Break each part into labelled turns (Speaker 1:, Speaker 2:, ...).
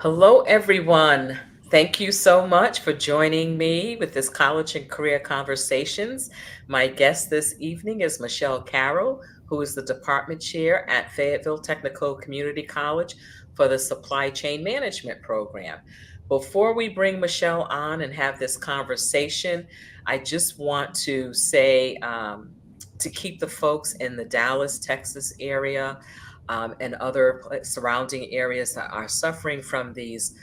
Speaker 1: Hello, everyone. Thank you so much for joining me with this college and career conversations. My guest this evening is Michelle Carroll, who is the department chair at Fayetteville Technical Community College for the Supply Chain Management program. Before we bring Michelle on and have this conversation, I just want to say to keep the folks in the Dallas, Texas area and other surrounding areas that are suffering from these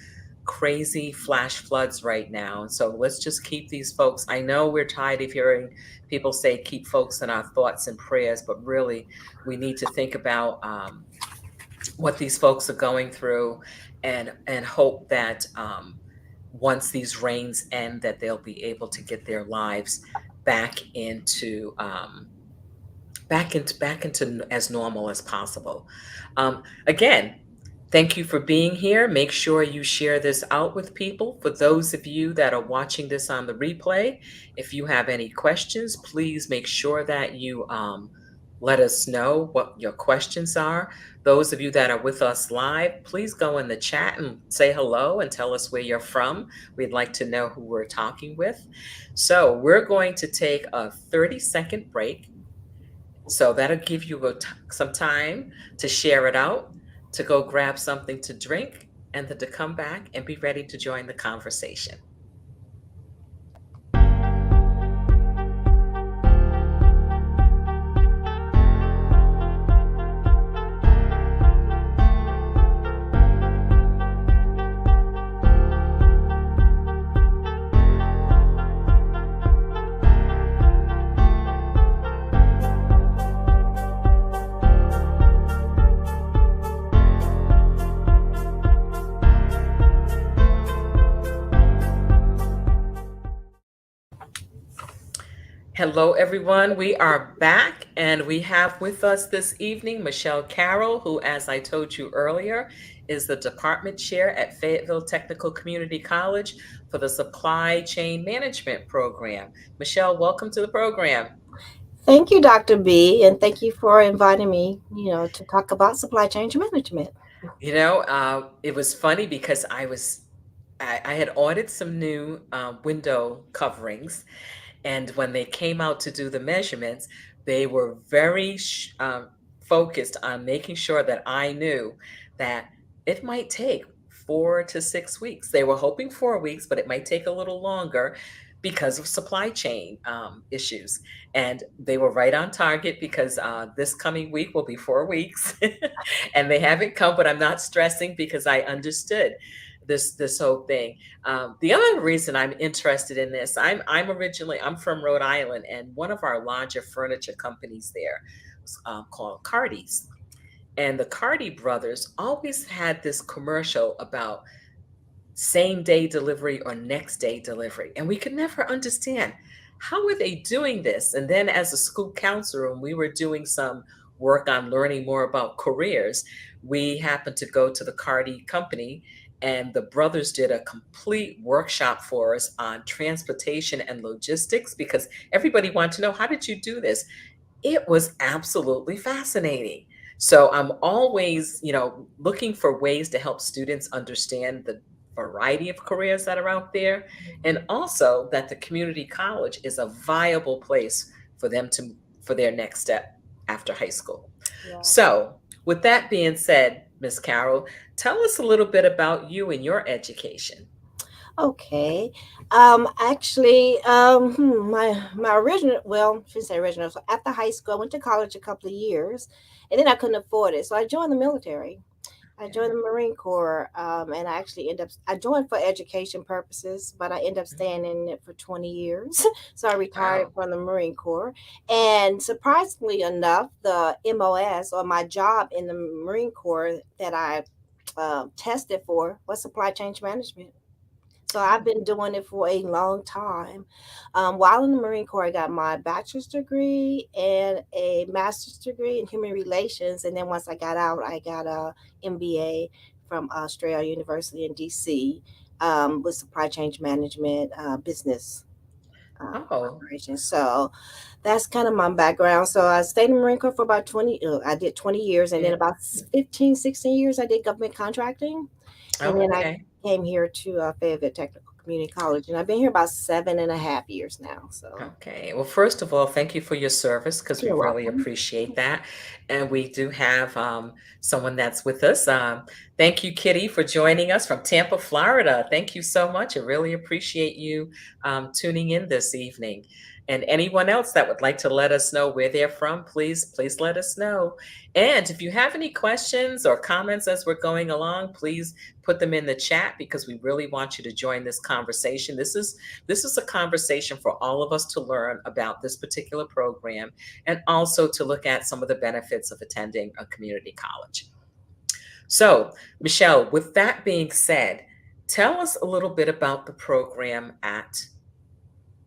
Speaker 1: crazy flash floods right now. And so let's just keep these folks. I know we're tired of hearing people say keep folks in our thoughts and prayers, but really we need to think about what these folks are going through and hope that once these rains end that they'll be able to get their lives back into back into as normal as possible. Again, thank you for being here. Make sure you share this out with people. For those of you that are watching this on the replay, if you have any questions, please make sure that you let us know what your questions are. Those of you that are with us live, please go in the chat and say hello and tell us where you're from. We'd like to know who we're talking with. So we're going to take a 30-second break, so that'll give you some time to share it out, to go grab something to drink, and then to come back and be ready to join the conversation. Hello, everyone. We are back, and we have with us this evening Michelle Carroll, who, as I told you earlier, is the department chair at Fayetteville Technical Community College for the Supply Chain Management program. Michelle, welcome to the program.
Speaker 2: Thank you, Dr. B, and thank you for inviting me, to talk about supply chain management.
Speaker 1: It was funny because I had ordered some new window coverings, and when they came out to do the measurements, they were very focused on making sure that I knew that it might take 4 to 6 weeks. They were hoping 4 weeks, but it might take a little longer because of supply chain issues. And they were right on target because this coming week will be 4 weeks, and they haven't come. But I'm not stressing because I understood this whole thing. The other reason I'm interested in this, I'm from Rhode Island, and one of our larger furniture companies there was called Cardi's. And the Cardi brothers always had this commercial about same day delivery or next day delivery. And we could never understand how were they doing this. And then as a school counselor, when we were doing some work on learning more about careers, we happened to go to the Cardi company, and the brothers did a complete workshop for us on transportation and logistics because everybody wanted to know, how did you do this? It was absolutely fascinating. So I'm always, looking for ways to help students understand the variety of careers that are out there, and also that the community college is a viable place for them to for their next step after high school.
Speaker 2: Yeah.
Speaker 1: So, with that being said, Miss Carroll, tell us a little bit about you and your education.
Speaker 2: Okay. Actually, my original, well, I shouldn't say original. So after high school, I went to college a couple of years, and then I couldn't afford it, so I joined the military. I joined the Marine Corps, and I joined for education purposes, but I ended up staying in it for 20 years. So I retired
Speaker 1: Wow.
Speaker 2: from the Marine Corps. And surprisingly enough, the MOS, or my job in the Marine Corps that I tested for, was supply chain management. So I've been doing it for a long time. While in the Marine Corps, I got my bachelor's degree and a master's degree in human relations. And then once I got out, I got a MBA from Australia University in DC, with supply chain management business.
Speaker 1: Oh,
Speaker 2: operations. So that's kind of my background. So I stayed in the Marine Corps for about 20, I did 20 years. And then
Speaker 1: yeah.
Speaker 2: about 15, 16 years, I did government contracting. And
Speaker 1: Oh,
Speaker 2: then I
Speaker 1: okay.
Speaker 2: came here to Fayetteville Technical Community College. And I've been here about 7.5 years now. So
Speaker 1: Okay. Well, first of all, thank you for your service because we
Speaker 2: you're
Speaker 1: really
Speaker 2: welcome.
Speaker 1: appreciate that. And we do have someone that's with us. Thank you, Kitty, for joining us from Tampa, Florida. Thank you so much. I really appreciate you tuning in this evening. And anyone else that would like to let us know where they're from, please let us know. And if you have any questions or comments as we're going along, please put them in the chat because we really want you to join this conversation. This is a conversation for all of us to learn about this particular program and also to look at some of the benefits of attending a community college. So, Michelle, with that being said, tell us a little bit about the program at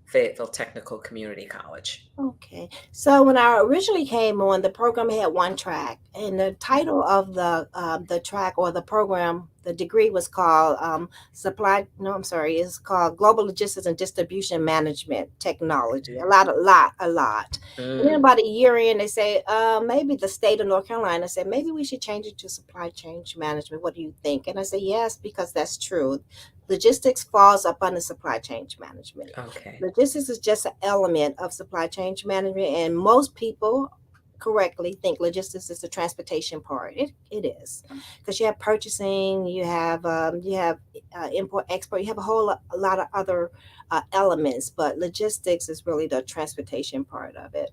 Speaker 1: Fayetteville Technical Community College.
Speaker 2: Okay. So when I originally came on, the program had one track, and the
Speaker 1: Mhm.
Speaker 2: title of the track or the program, the degree was called supply. No, I'm sorry, it's called Global Logistics and Distribution Management Technology.
Speaker 1: Okay.
Speaker 2: A lot. And then
Speaker 1: Mm,
Speaker 2: about a year in, they say maybe the state of North Carolina said maybe we should change it to supply chain management. What do you think? And I say yes, because that's true. Logistics falls up under supply chain management.
Speaker 1: okay.
Speaker 2: Logistics is just an element of supply chain management, and most people correctly think logistics is the transportation part. It is, because you have purchasing, you have import export, you have a lot of other elements, but logistics is really the transportation part of it.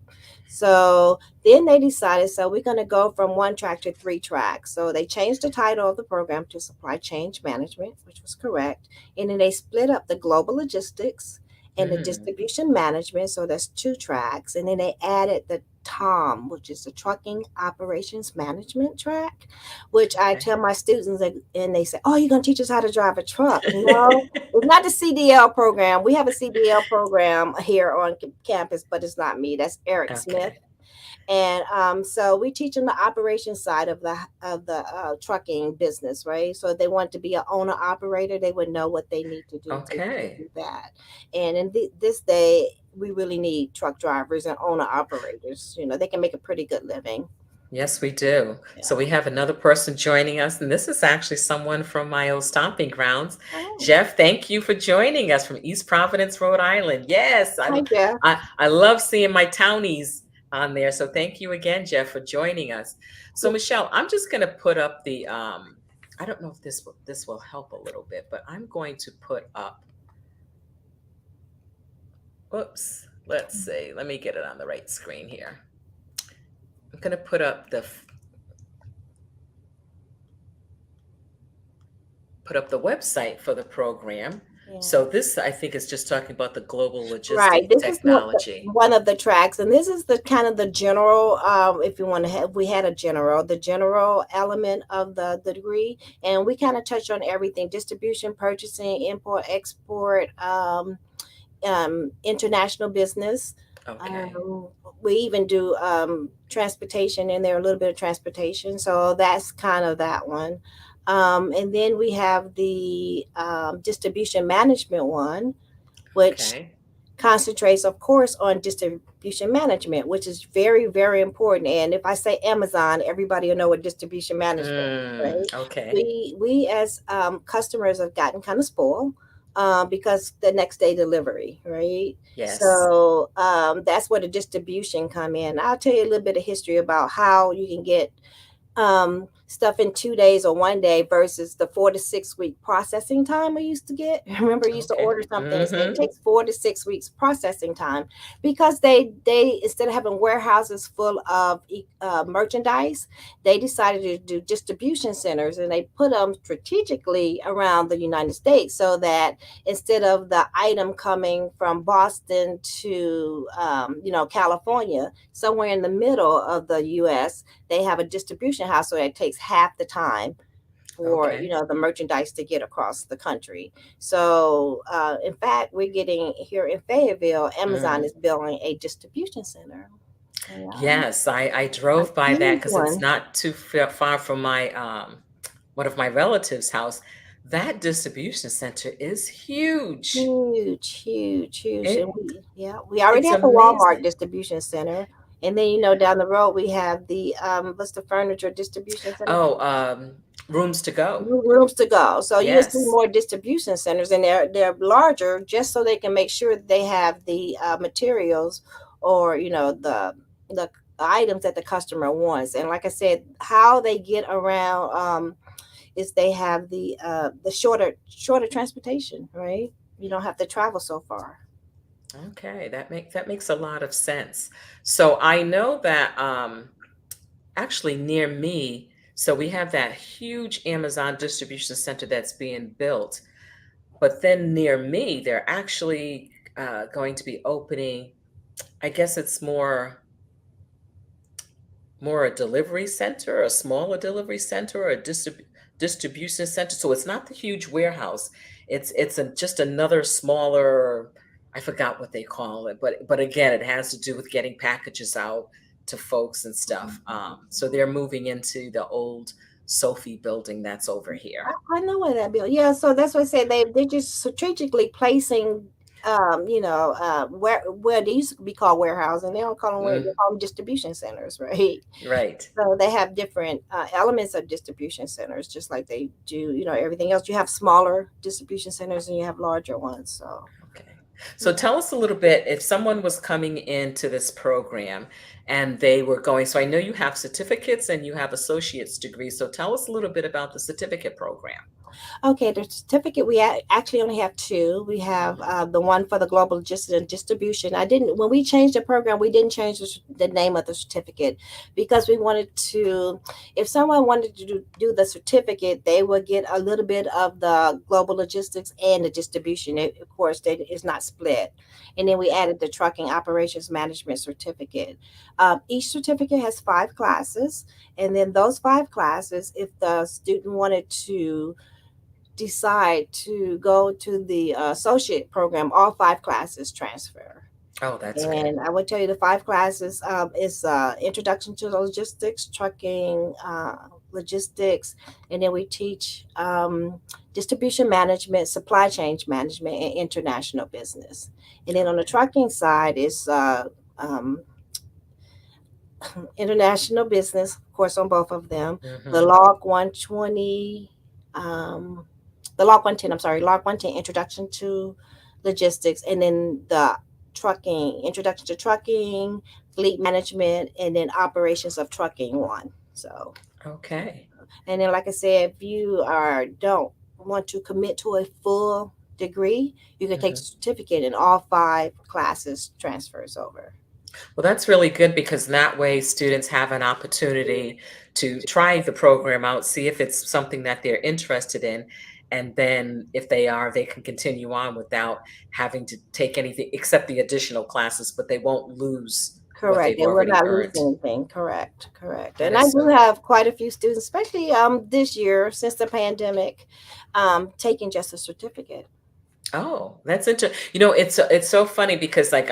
Speaker 2: So then they decided, so we're going to go from one track to three tracks. So they changed the title of the program to supply chain management, which was correct, and then they split up the global logistics and the
Speaker 1: Mm,
Speaker 2: distribution management. So that's two tracks. And then they added the TOM, which is the trucking operations management track, which I
Speaker 1: okay.
Speaker 2: tell my students, and they say, oh, you're going to teach us how to drive a truck. No, it's not the CDL program. We have a CDL program here on campus, but it's not me. That's Eric Smith.
Speaker 1: Okay.
Speaker 2: And so we teach them the operations side of the trucking business, right? So if they want to be an owner operator, they would know what they need to do to
Speaker 1: Okay.
Speaker 2: do that. And in this day, we really need truck drivers and owner operators. They can make a pretty good living.
Speaker 1: Yes, we do. So
Speaker 2: Yeah.
Speaker 1: we have another person joining us, and this is actually someone from my old stomping grounds.
Speaker 2: Oh,
Speaker 1: Jeff, thank you for joining us from East Providence, Rhode Island. Yes,
Speaker 2: hi, Jeff.
Speaker 1: I love seeing my townies on there. So thank you again, Jeff, for joining us. So Michelle, I'm just going to put up the I don't know if this will help a little bit, but I'm going to put up. Whoops. Let's see. Let me get it on the right screen here. I'm going to put up the website for the program.
Speaker 2: Yeah.
Speaker 1: So this, I think, is just talking about the global
Speaker 2: Right.
Speaker 1: logistic
Speaker 2: This is
Speaker 1: technology.
Speaker 2: one of the tracks, and this is the kind of the general. If you want to have, we had the general element of the degree, and we kind of touch on everything: distribution, purchasing, import, export, international business.
Speaker 1: Okay.
Speaker 2: Um, we even do transportation in there, a little bit of transportation. So that's kind of that one. And then we have the distribution management one, which
Speaker 1: Okay.
Speaker 2: concentrates, of course, on distribution management, which is very, very important. And if I say Amazon, everybody will know what distribution management is, right?
Speaker 1: Okay.
Speaker 2: We as customers have gotten kind of spoiled because the next day delivery, right?
Speaker 1: Yes.
Speaker 2: So that's where the distribution come in. I'll tell you a little bit of history about how you can get stuff in 2 days or one day versus the 4 to 6 week processing time we used to get. Remember, you used to
Speaker 1: Okay.
Speaker 2: order something and say it takes 4 to 6 weeks processing time because they instead of having warehouses full of merchandise, they decided to do distribution centers, and they put them strategically around the United States so that instead of the item coming from Boston to California, somewhere in the middle of the U.S., they have a distribution house, so it takes half the time for
Speaker 1: Okay.
Speaker 2: the merchandise to get across the country. So in fact, we're getting here in Fayetteville, Amazon
Speaker 1: Mm.
Speaker 2: is building a distribution center. Yeah,
Speaker 1: Yes, I
Speaker 2: a
Speaker 1: drove by that
Speaker 2: huge
Speaker 1: because it's
Speaker 2: one.
Speaker 1: not too far from my one of my relatives' house. that distribution center is huge.
Speaker 2: Huge, huge, huge. And
Speaker 1: It
Speaker 2: we already
Speaker 1: it's
Speaker 2: have the Walmart
Speaker 1: amazing.
Speaker 2: distribution center. And then, down the road we have the what's the furniture distribution center?
Speaker 1: Oh, rooms to go.
Speaker 2: Rooms to go. So you'll see
Speaker 1: Yes.
Speaker 2: more distribution centers, and they're larger just so they can make sure that they have the materials, or the items that the customer wants. And like I said, how they get around is they have the shorter transportation, right? You don't have to travel so far.
Speaker 1: Okay, that makes a lot of sense. So I know that actually near me, so we have that huge Amazon distribution center that's being built. But then near me, they're actually going to be opening, I guess it's more a delivery center, a smaller delivery center, or a distribution center. So it's not the huge warehouse. Just another smaller. I forgot what they call it, but again, it has to do with getting packages out to folks and stuff. So they're moving into the old Sophie building that's over here.
Speaker 2: I know where that bill. Yeah, so that's what I said. They're just strategically placing, where they used to be called warehousing. They don't call them where they
Speaker 1: Mm,
Speaker 2: call them distribution centers, right?
Speaker 1: right.
Speaker 2: So they have different elements of distribution centers, just like they do, everything else. You have smaller distribution centers and you have larger ones. So
Speaker 1: Okay. So
Speaker 2: yeah.
Speaker 1: tell us a little bit, if someone was coming into this program and they were going, so I know you have certificates and you have associate's degrees. So tell us a little bit about the certificate program.
Speaker 2: Okay, the certificate we actually only have two. We have
Speaker 1: Mhm.
Speaker 2: the one for the global logistics and distribution. I didn't when we changed the program, we didn't change the name of the certificate because we wanted to. If someone wanted to do the certificate, they would get a little bit of the global logistics and the distribution. Of course, it's not split. And then we added the trucking operations management certificate. Each certificate has 5 classes, and then those 5 classes, if the student wanted to decide to go to the associate program, all 5 classes transfer.
Speaker 1: Oh, that's good.
Speaker 2: And I would tell you the 5 classes is introduction to logistics, trucking, logistics, and then we teach distribution management, supply chain management, and international business. And then on the trucking side is um, international business, of course, on both of them. The
Speaker 1: Hmm.
Speaker 2: log 120, the log 110, I'm sorry, log 110, introduction to logistics, and then the trucking, introduction to trucking, fleet management, and then operations of trucking one. So,
Speaker 1: Okay.
Speaker 2: and then, like I said, if you don't want to commit to a full degree, you can take a
Speaker 1: Hmm.
Speaker 2: certificate, and all 5 classes transfers over.
Speaker 1: Well, that's really good because that way students have an opportunity to try the program out, see if it's something that they're interested in. And then if they are, they can continue on without having to take anything except the additional classes, but they won't lose what
Speaker 2: Correct.
Speaker 1: they've
Speaker 2: They will
Speaker 1: already
Speaker 2: not lose
Speaker 1: earned.
Speaker 2: anything. Correct. Correct.
Speaker 1: That
Speaker 2: And I
Speaker 1: is
Speaker 2: do
Speaker 1: so
Speaker 2: have quite a few students, especially this year since the pandemic, taking just a certificate.
Speaker 1: Oh, that's interesting. It's so funny because like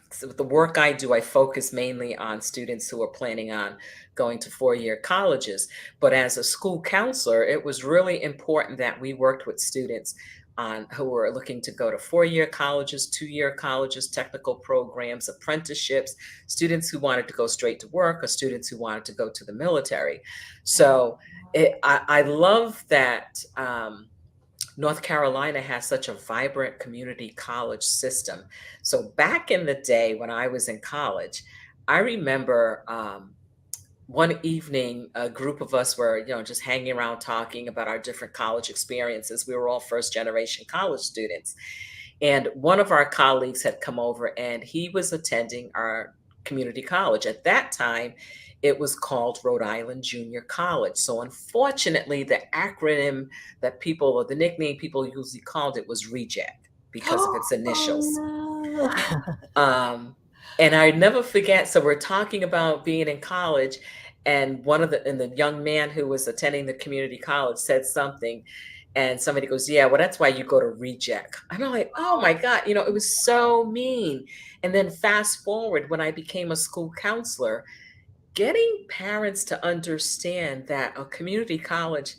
Speaker 1: so with the work I do, I focus mainly on students who are planning on going to four-year colleges. But as a school counselor, it was really important that we worked with students on who were looking to go to four-year colleges, two-year colleges, technical programs, apprenticeships, students who wanted to go straight to work, or students who wanted to go to the military. So I love that. North Carolina has such a vibrant community college system. So back in the day when I was in college, I remember one evening a group of us were, just hanging around talking about our different college experiences. We were all first generation college students. And one of our colleagues had come over and he was attending our community college. At that time, it was called Rhode Island Junior College. So, unfortunately, the acronym that people, or the nickname people usually called it, was Reject because of its
Speaker 2: Oh
Speaker 1: initials.
Speaker 2: no.
Speaker 1: Um, and I never forget. So, we're talking about being in college, and the young man who was attending the community college said something, and somebody goes, "Yeah, well, that's why you go to reject." And I'm like, "Oh my God, it was so mean." And then fast forward, when I became a school counselor, getting parents to understand that a community college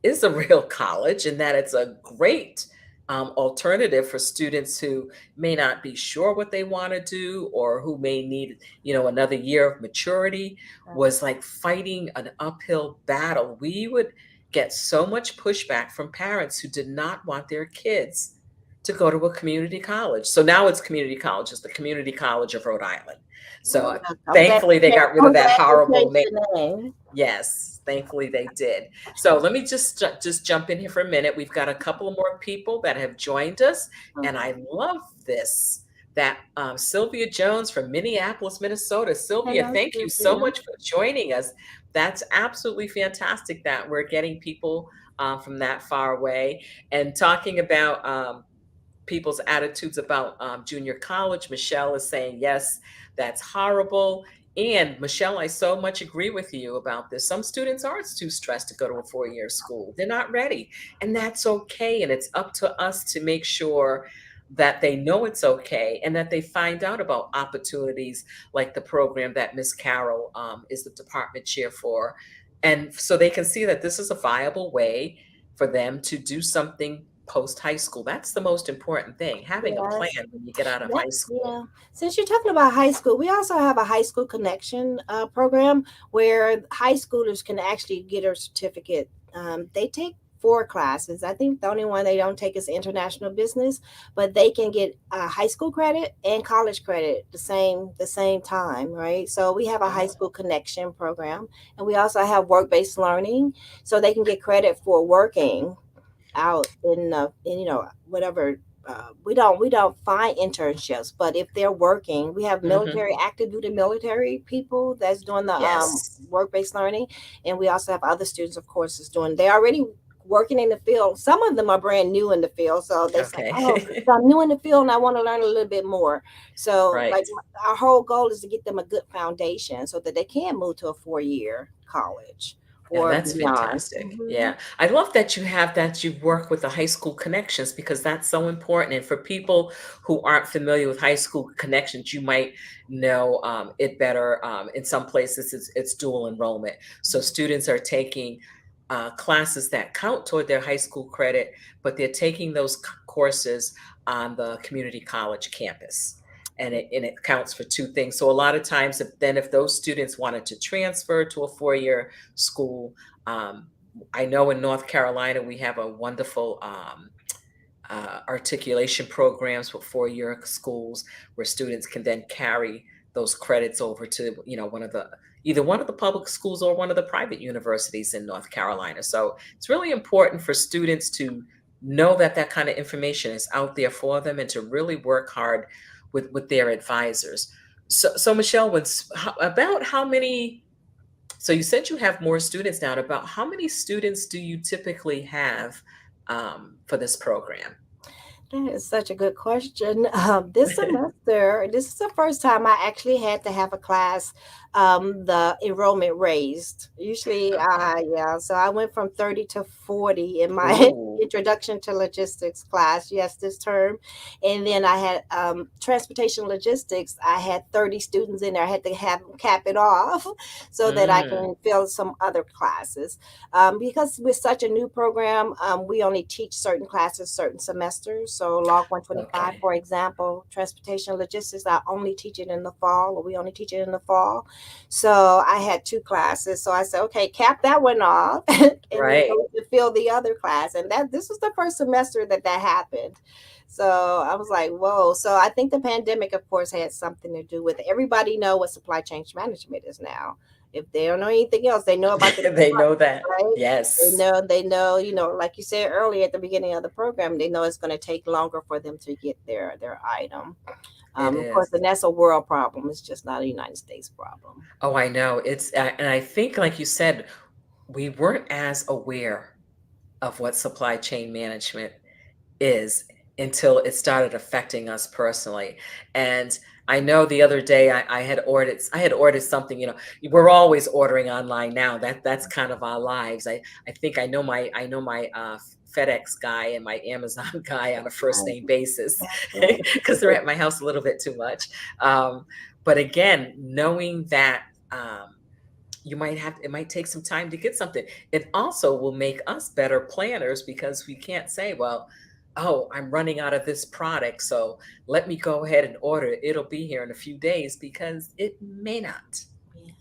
Speaker 1: is a real college and that it's a great alternative for students who may not be sure what they want to do or who may need, another year of maturity, was like fighting an uphill battle. We would get so much pushback from parents who did not want their kids to go to a community college. So now it's community college, it's the Community College of Rhode Island.
Speaker 2: Well,
Speaker 1: So
Speaker 2: I'm glad
Speaker 1: thankfully they got rid of
Speaker 2: I'm
Speaker 1: that
Speaker 2: glad they
Speaker 1: horrible
Speaker 2: changed
Speaker 1: name.
Speaker 2: the name.
Speaker 1: Yes, thankfully they did. So let me just jump in here for a minute. We've got a couple more people that have joined us, and
Speaker 2: Okay.
Speaker 1: I love this. That Sylvia Jones from Minneapolis, Minnesota. Sylvia,
Speaker 2: Hello,
Speaker 1: thank you so
Speaker 2: Sylvia.
Speaker 1: much for joining us. That's absolutely fantastic that we're getting people from that far away and talking about people's attitudes about junior college. Michelle is saying, yes, that's horrible. And Michelle, I so much agree with you about this. Some students are too stressed to go to a 4-year school. They're not ready. And that's okay. And it's up to us to make sure that they know it's okay and that they find out about opportunities like the program that Miss Carroll is the department chair for. And so they can see that this is a viable way for them to do something post high school. That's the most important thing, having a plan
Speaker 2: Yes.
Speaker 1: when you get out of
Speaker 2: That,
Speaker 1: high school.
Speaker 2: yeah. Since you're talking about high school, we also have a high school connection program where high schoolers can actually get a certificate. They take 4 classes. I think the only one they don't take is international business, but they can get high school credit and college credit the same time, right? So we have a high
Speaker 1: Oh,
Speaker 2: school connection program, and we also have work based learning, so they can get credit for working out in whatever. We don't find internships, but if they're working, we have
Speaker 1: mhm.
Speaker 2: military active duty military people that's doing the
Speaker 1: Yes.
Speaker 2: work based learning, and we also have other students, of course, is doing. They already working in the field. Some of them are brand new in the field, so they say, "Oh,
Speaker 1: Okay.
Speaker 2: so I'm new in the field and I want to learn a little bit more." So,
Speaker 1: Right.
Speaker 2: our whole goal is to get them a good foundation so that they can move to a 4-year college
Speaker 1: Yeah,
Speaker 2: or
Speaker 1: that's
Speaker 2: beyond.
Speaker 1: fantastic.
Speaker 2: Hmm.
Speaker 1: Yeah. I love that you work with the high school connections because that's so important. And for people who aren't familiar with high school connections, you might know it better. In some places, it's dual enrollment. So students are taking classes that count toward their high school credit, but they're taking those courses on the community college campus. And it counts for 2 things. So a lot of times, if those students wanted to transfer to a 4-year school. Um, I know in North Carolina we have a wonderful articulation programs for 4-year schools where students can then carry those credits over to either one of the public schools or one of the private universities in North Carolina. So it's really important for students to know that that kind of information is out there for them and to really work hard with their advisors. So Michelle, about how many so you said you have more students now. About how many students do you typically have for this program?
Speaker 2: That is such a good question. This semester, this is the first time I actually had to have a class, the enrollment raised. Usually,
Speaker 1: Okay.
Speaker 2: yeah, so I went from 30 to 40 in my
Speaker 1: Ooh,
Speaker 2: introduction to logistics class, yes, this term. And then I had transportation logistics. I had 30 students in there. I had to have cap it off so that I
Speaker 1: mm,
Speaker 2: can fill some other classes. Because with such a new program, we only teach certain classes, certain semesters. So Log 125,
Speaker 1: okay.
Speaker 2: for example, transportation logistics, I only teach it in the fall, or we only teach it in the fall. So I had 2 classes. So I said, okay, cap that one off, and then
Speaker 1: Right.
Speaker 2: go to fill the other class. And this was the first semester that happened. So I was like, whoa. So I think the pandemic, of course, had something to do with it. Everybody know what supply chain management is now. If they don't know anything else, they know about the
Speaker 1: They know that.
Speaker 2: right?
Speaker 1: Yes,
Speaker 2: They know, like you said earlier at the beginning of the program, they know it's going to take longer for them to get their item.
Speaker 1: it
Speaker 2: Of course,
Speaker 1: is.
Speaker 2: and that's a world problem. It's just not a United States problem.
Speaker 1: Oh, I know. And I think, like you said, we weren't as aware of what supply chain management is until it started affecting us personally. And I know the other day I had ordered something, we're always ordering online now. That's kind of our lives. I think I know my FedEx guy and my Amazon guy on a first
Speaker 2: Right.
Speaker 1: name basis
Speaker 2: That's right.
Speaker 1: because they're at my house a little bit too much. But again, knowing that you might have it might take some time to get something. It also will make us better planners because we can't say, well, oh, I'm running out of this product, so let me go ahead and order it. It'll be here in a few days because it may not.
Speaker 2: Yeah.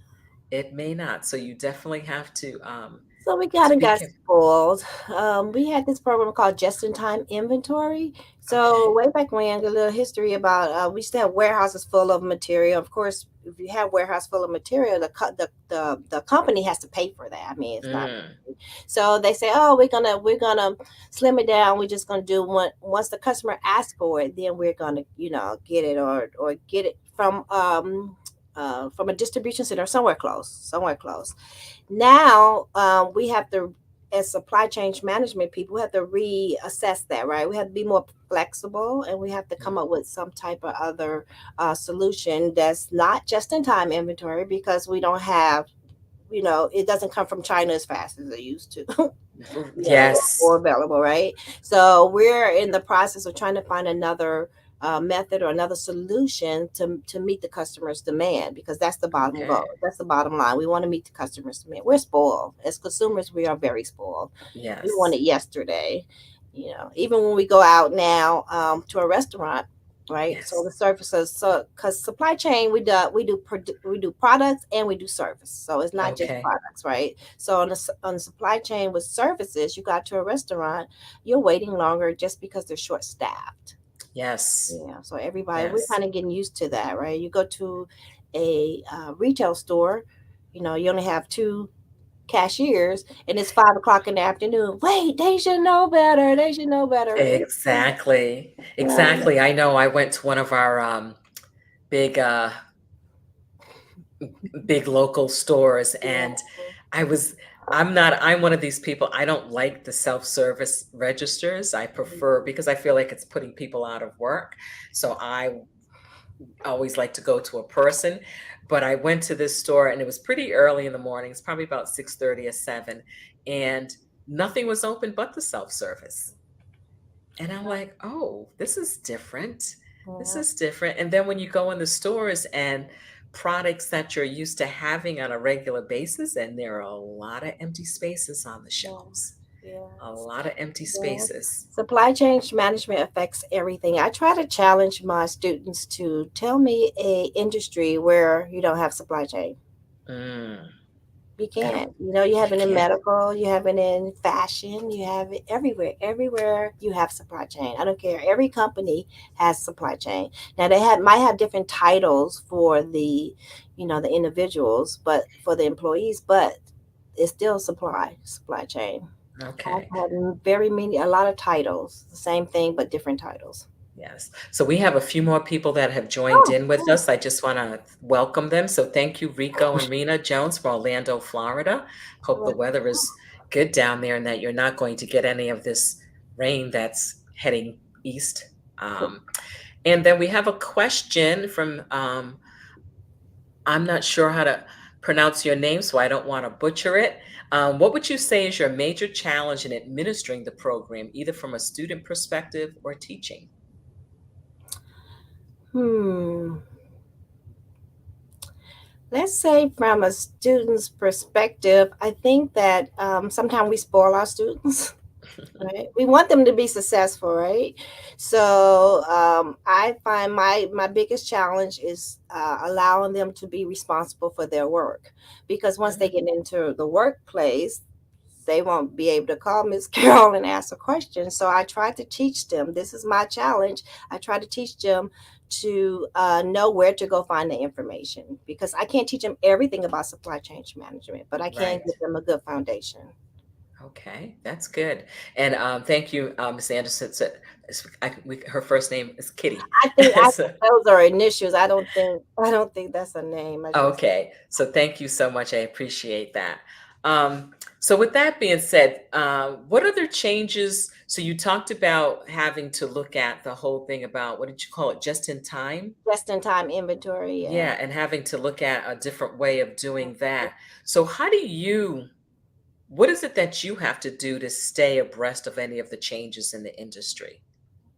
Speaker 1: It may not. So you definitely have
Speaker 2: So we kind
Speaker 1: to
Speaker 2: of
Speaker 1: be
Speaker 2: got
Speaker 1: careful.
Speaker 2: spoiled. We had this program called Just-in-Time Inventory. So
Speaker 1: Okay.
Speaker 2: way back when, a little history about we used to have warehouses full of material. Of course, if you have warehouse full of material, the company has to pay for that. I mean, it's not.
Speaker 1: Mm,
Speaker 2: So they say, oh, we're gonna slim it down. We're just gonna do one once the customer asks for it, then we're gonna get it or get it from a distribution center somewhere close, somewhere close. Now we have to, as supply chain management people, we have to reassess that, right? We have to be more flexible, and we have to come
Speaker 1: mm.
Speaker 2: up with some type of other solution that's not just in time inventory, because we don't have, it doesn't come from China as fast as it used to.
Speaker 1: Yes.
Speaker 2: Or available, right? So we're in the process of trying to find another method or another solution to meet the customer's demand, because that's the bottom goal.
Speaker 1: Okay.
Speaker 2: That's the bottom line. We want to meet the customer's demand. We're spoiled as consumers. We are very spoiled. We want
Speaker 1: Yes.
Speaker 2: it yesterday. Even when we go out now to a restaurant, right? So
Speaker 1: Yes.
Speaker 2: the services, so because supply chain, we do products and we do service. So it's not just
Speaker 1: Okay.
Speaker 2: products, right? So on the supply chain with services, you got to a restaurant, you're waiting longer just because they're short staffed.
Speaker 1: Yes.
Speaker 2: Yeah. So everybody, we're
Speaker 1: Yes.
Speaker 2: kind of getting used to that, right? You go to a retail store, you only have two cashiers, and it's 5 o'clock in the afternoon. Wait, they should know better. They should know better.
Speaker 1: Exactly.
Speaker 2: Yeah.
Speaker 1: Exactly. I know I went to one of our big big local stores, and I was I'm one of these people, I don't like the self-service registers. I prefer, because I feel like it's putting people out of work. So I always like to go to a person. But I went to this store and it was pretty early in the morning. It's probably about 6:30 or 7, and nothing was open but the self-service. And I'm like, "Oh, this is different. This
Speaker 2: Yeah.
Speaker 1: is different." And then when you go in the stores and products that you're used to having on a regular basis, and there are a lot of empty spaces on the
Speaker 2: Yeah.
Speaker 1: shelves. A
Speaker 2: Yes.
Speaker 1: lot of empty
Speaker 2: Yes.
Speaker 1: spaces.
Speaker 2: Supply chain management affects everything. I try to challenge my students to tell me a industry where you don't have supply chain.
Speaker 1: Mm,
Speaker 2: You
Speaker 1: I
Speaker 2: can't. You have
Speaker 1: you
Speaker 2: it in
Speaker 1: can't.
Speaker 2: medical, you have it in fashion, you have it everywhere. Everywhere you have supply chain. I don't care. Every company has supply chain. Now they might have different titles for the individuals, but for the employees, but it's still supply chain.
Speaker 1: Okay.
Speaker 2: I've had a lot of titles, the same thing, but different titles.
Speaker 1: Yes. So we have a few more people that have joined
Speaker 2: Oh,
Speaker 1: in with
Speaker 2: cool.
Speaker 1: us. I just want to welcome them. So thank you, Rico and Rena Jones from Orlando, Florida. Hope the weather is good down there and that you're not going to get any of this rain that's heading east. Um, and then we have a question from, I'm not sure how to pronounce your name, so I don't want to butcher it. What would you say is your major challenge in administering the program, either from a student perspective or teaching?
Speaker 2: Hmm. Let's say from a student's perspective, I think that sometimes we spoil our students. Right, we want them to be successful, right? So I find my biggest challenge is allowing them to be responsible for their work, because once they
Speaker 1: Mm,
Speaker 2: get into the workplace, they won't be able to call Miss Carroll and ask a question. So I try to teach them. This is my challenge. I try to teach them to know where to go find the information, because I can't teach them everything about supply chain management, but I can
Speaker 1: right.
Speaker 2: give them a good foundation.
Speaker 1: Okay, that's good. And thank you, Ms. Anderson. So, her first name is Kitty.
Speaker 2: I think
Speaker 1: So,
Speaker 2: those are initials. I don't think that's a name. I just
Speaker 1: okay, so thank you so much. I appreciate that. So with that being said, what other changes? So you talked about having to look at the whole thing about, what did you call it, just in time?
Speaker 2: just in time inventory. Yeah.
Speaker 1: Yeah, and having to look at a different way of doing that. So how do you, what is it that you have to do to stay abreast of any of the changes in the industry?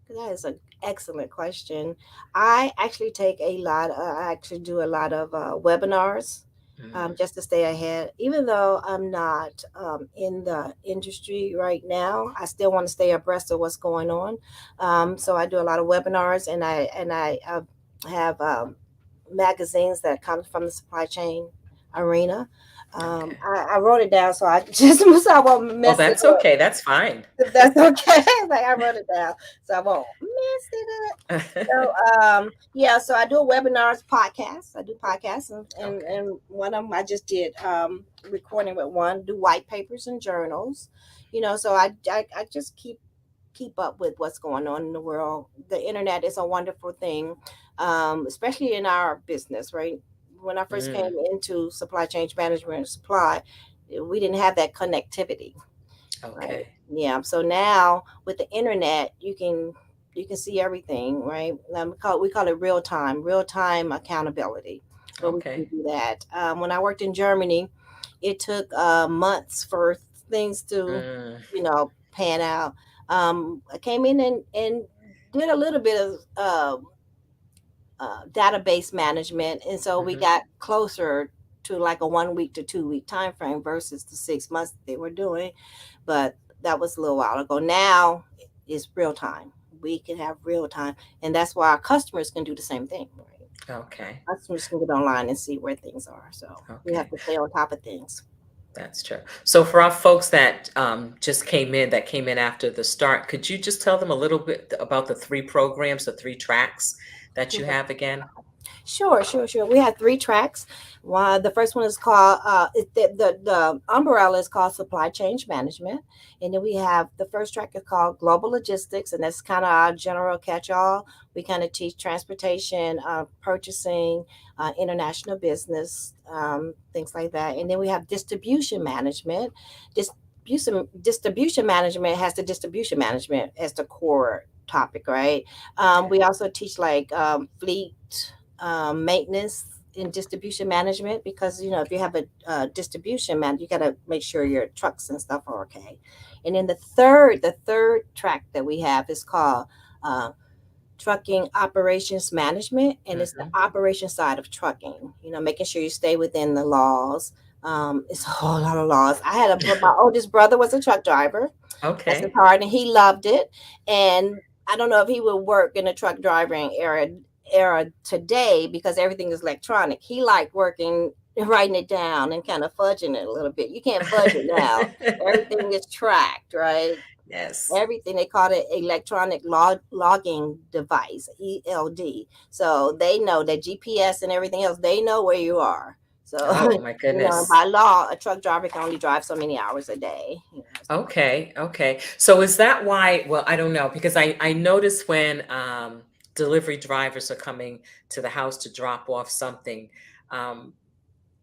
Speaker 2: That is an excellent question. I actually do a lot of webinars.
Speaker 1: Mm,
Speaker 2: just to stay ahead. Even though I'm not in the industry right now, I still want to stay abreast of what's going on. So I do a lot of webinars, and I have magazines that come from the supply chain arena.
Speaker 1: okay.
Speaker 2: I wrote it down so I just so I won't
Speaker 1: Oh,
Speaker 2: mess it
Speaker 1: that's
Speaker 2: up.
Speaker 1: okay. That's fine.
Speaker 2: If that's okay, like I wrote it down so I won't mess it up. So yeah, so I do webinars, podcasts. I do podcasts,
Speaker 1: Okay.
Speaker 2: and one of them I just did recording with one. Do white papers and journals, So I just keep up with what's going on in the world. The internet is a wonderful thing, especially in our business, right? When I first came
Speaker 1: Mm,
Speaker 2: into supply chain management and supply, we didn't have that connectivity, right?
Speaker 1: okay.
Speaker 2: Yeah. So now with the internet, you can see everything, right? We call it real time accountability, where we can
Speaker 1: Okay.
Speaker 2: do that. When I worked in Germany, it took months for things to,
Speaker 1: Mm,
Speaker 2: pan out. I came in and did a little bit of database management, and so we
Speaker 1: hmm.
Speaker 2: got closer to like a 1 week to 2 week time frame versus the 6 months that they were doing. But that was a little while ago. Now it's real time. We can have real time, and that's why our customers can do the same thing. Right?
Speaker 1: Okay.
Speaker 2: Customers can get online and see where things are. So we have
Speaker 1: Okay.
Speaker 2: to stay on top of things.
Speaker 1: That's true. So for our folks that just that came in after the start, could you just tell them a little bit about the three programs, the three tracks that you have again?
Speaker 2: Sure. We have three tracks. One, the first one is called the umbrella is called supply chain management, and then we have the first track is called global logistics, and that's kind of our general catch-all. We kind of teach transportation, purchasing, international business, things like that, and then we have distribution management. Distribution management has the distribution management as the core topic, right?
Speaker 1: Okay.
Speaker 2: We also teach like fleet maintenance and distribution management, because if you have a distribution man, you got to make sure your trucks and stuff are okay. And then the third track that we have is called uh, trucking operations management, and it's the
Speaker 1: Hmm.
Speaker 2: operation side of trucking. Making sure you stay within the laws. It's a whole lot of laws. My oldest brother was a truck driver. That's his
Speaker 1: Okay.
Speaker 2: heart, and he loved it. And I don't know if he would work in the truck driving era today, because everything is electronic. He liked working, writing it down and kind of fudging it a little bit. You can't fudge it now. Everything is tracked, right?
Speaker 1: Yes.
Speaker 2: Everything, they call it electronic logging device, ELD. So they know that GPS and everything else, they know where you are. So
Speaker 1: Oh my
Speaker 2: by
Speaker 1: goodness.
Speaker 2: law, a truck driver can only drive so many hours a day.
Speaker 1: Okay, okay. So is that why, well, I don't know, because I notice when delivery drivers are coming to the house to drop off something, um,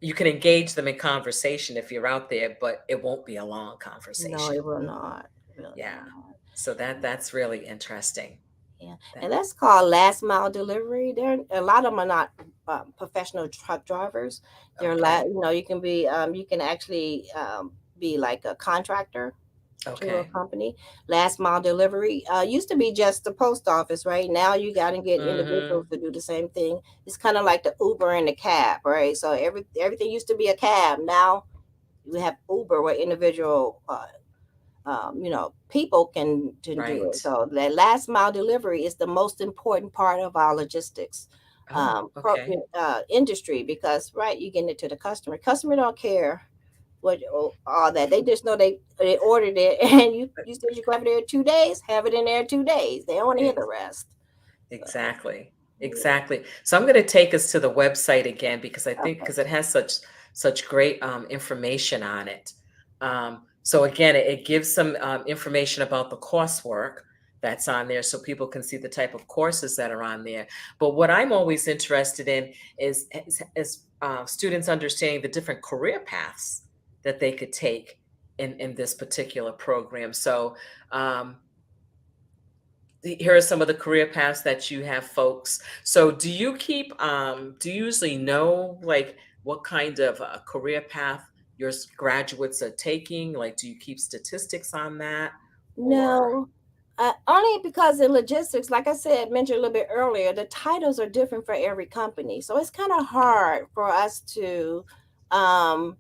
Speaker 1: you can engage them in conversation if you're out there, but it won't be a long
Speaker 2: No,
Speaker 1: conversation.
Speaker 2: it will not. It will
Speaker 1: Yeah.
Speaker 2: not.
Speaker 1: So that's really interesting.
Speaker 2: Yeah,
Speaker 1: That
Speaker 2: and that's called last mile delivery. There, a lot of them are not professional truck drivers.
Speaker 1: okay.
Speaker 2: you can be, you can actually be like a contractor to a
Speaker 1: Okay.
Speaker 2: company. Last mile delivery used to be just the post office, right? Now you got to get
Speaker 1: Mm-hmm.
Speaker 2: individuals to do the same thing. It's kind of like the Uber and the cab, right? So everything used to be a cab. Now we have Uber, where individual people can do it.
Speaker 1: Right.
Speaker 2: So that last mile delivery is the most important part of our logistics
Speaker 1: Oh, okay.
Speaker 2: industry, because right, you getting it to the customer. Customer don't care what all that. They just know they ordered it, and you said you go have it there 2 days, have it in there 2 days. They don't want to hear the
Speaker 1: Ex-
Speaker 2: rest. So
Speaker 1: Exactly.
Speaker 2: yeah,
Speaker 1: Exactly. So I'm going to take us to the website again because I think
Speaker 2: okay.
Speaker 1: because it has such great information on it. So again, it gives some information about the coursework that's on there, so people can see the type of courses that are on there. But what I'm always interested in is students understanding the different career paths that they could take in this particular program. So um, here are some of the career paths that you have folks. So do you usually know like what kind of career path your graduates are taking? Like, do you keep statistics on that? Or
Speaker 2: No, only because in logistics, like I said, mentioned a little bit earlier, the titles are different for every company. So it's kind of hard for us to um,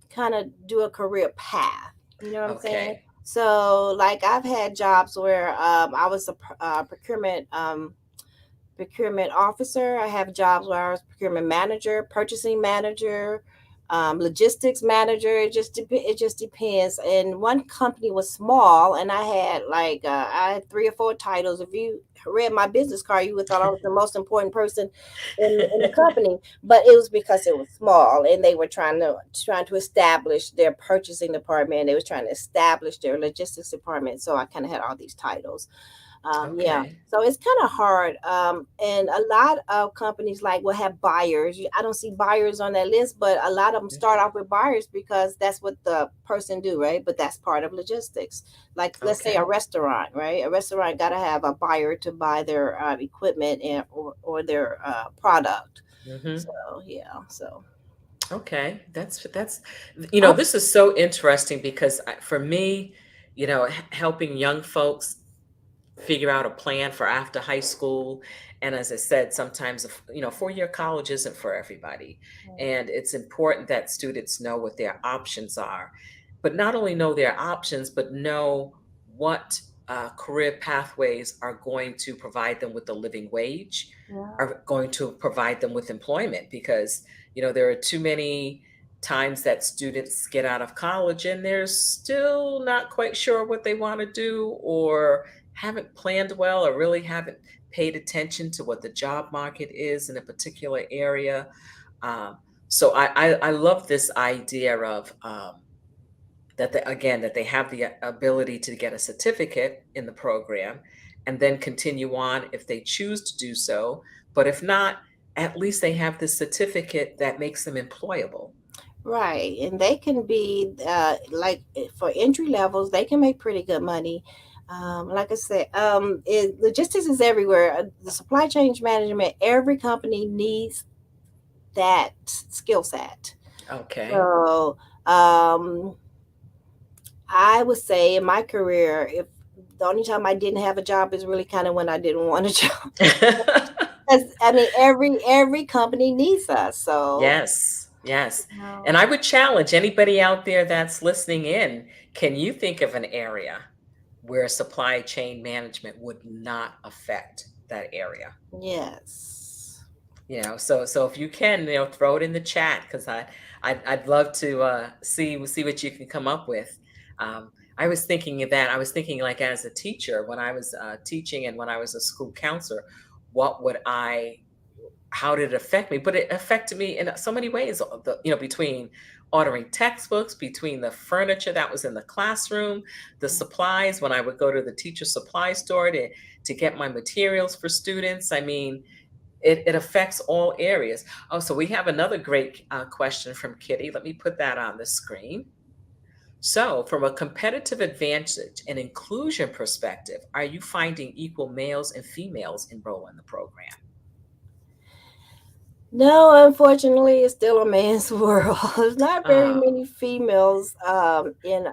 Speaker 2: kind of do a career path. You know what I'm saying?
Speaker 1: Okay.
Speaker 2: So, like, I've had jobs where I was a procurement officer. I have jobs where I was procurement manager, purchasing manager, logistics manager. It just depends. And one company was small, and I had I had 3 or 4 titles. If you read my business card, you would thought I was the most important person in the company. But it was because it was small, and they were trying to establish their purchasing department. They was trying to establish their logistics department. So I kind of had all these titles. Yeah,
Speaker 1: Okay.
Speaker 2: so it's kind of hard. And a lot of companies will have buyers. I don't see buyers on that list, but a lot of them start
Speaker 1: Mhm.
Speaker 2: off with buyers because that's what the person do, right? But that's part of logistics. Like, let's say a
Speaker 1: Okay.
Speaker 2: restaurant, right? A restaurant got to have a buyer to buy their equipment or their product.
Speaker 1: Hmm.
Speaker 2: So yeah, so
Speaker 1: Okay. That's
Speaker 2: oh,
Speaker 1: this is so interesting because for me, helping young folks figure out a plan for after high school. And as I said, sometimes, 4-year college isn't for everybody. And it's important that students know what their options are. But not only know their options, but know what career pathways are going to provide them with a living wage,
Speaker 2: yeah.
Speaker 1: are going to provide them with employment. Because, there are too many times that students get out of college and they're still not quite sure what they want to do, or haven't planned well, or really haven't paid attention to what the job market is in a particular area. Um, so I love this idea of that they have the ability to get a certificate in the program and then continue on if they choose to do so. But if not, at least they have this certificate that makes them employable.
Speaker 2: Right, and they can be for entry levels, they can make pretty good money. Like I said, logistics is everywhere. The supply chain management, every company needs that skill set.
Speaker 1: Okay.
Speaker 2: So I would say in my career, if the only time I didn't have a job is really kind of when I didn't want a job. 'Cause, I mean, every company needs us. So,
Speaker 1: Yes, yes.
Speaker 2: you
Speaker 1: And
Speaker 2: know,
Speaker 1: I would challenge anybody out there that's listening in, can you think of an area where supply chain management would not affect that area?
Speaker 2: yes.
Speaker 1: So if you can, throw it in the chat, because I'd love to see what you can come up with. I was thinking of that. I was thinking, like, as a teacher, when I was teaching and when I was a school counselor, what would I how did it affect me? But it affected me in so many ways. Between ordering textbooks, between the furniture that was in the classroom, the supplies when I would go to the teacher supply store to get my materials for students. I mean, it affects all areas. Oh, so we have another great question from Kitty. Let me put that on the screen. So, from a competitive advantage and inclusion perspective, are you finding equal males and females enroll in the program?
Speaker 2: No, unfortunately, it's still a man's world. There's not very
Speaker 1: Uh,
Speaker 2: many females in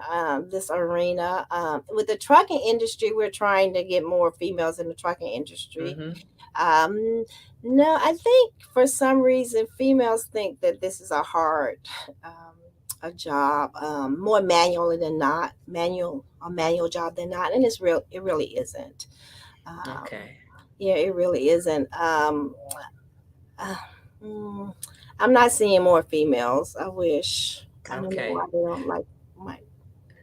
Speaker 2: this arena. With the trucking industry, we're trying to get more females in the trucking industry.
Speaker 1: mhm.
Speaker 2: Um, no, I think for some reason females think that this is um, a job, more manual than not, a manual job than not, and it really isn't. Um,
Speaker 1: Okay.
Speaker 2: yeah, it really isn't. Uh, mm, I'm not seeing more females. I wish. I don't know why
Speaker 1: Okay.
Speaker 2: they don't like my.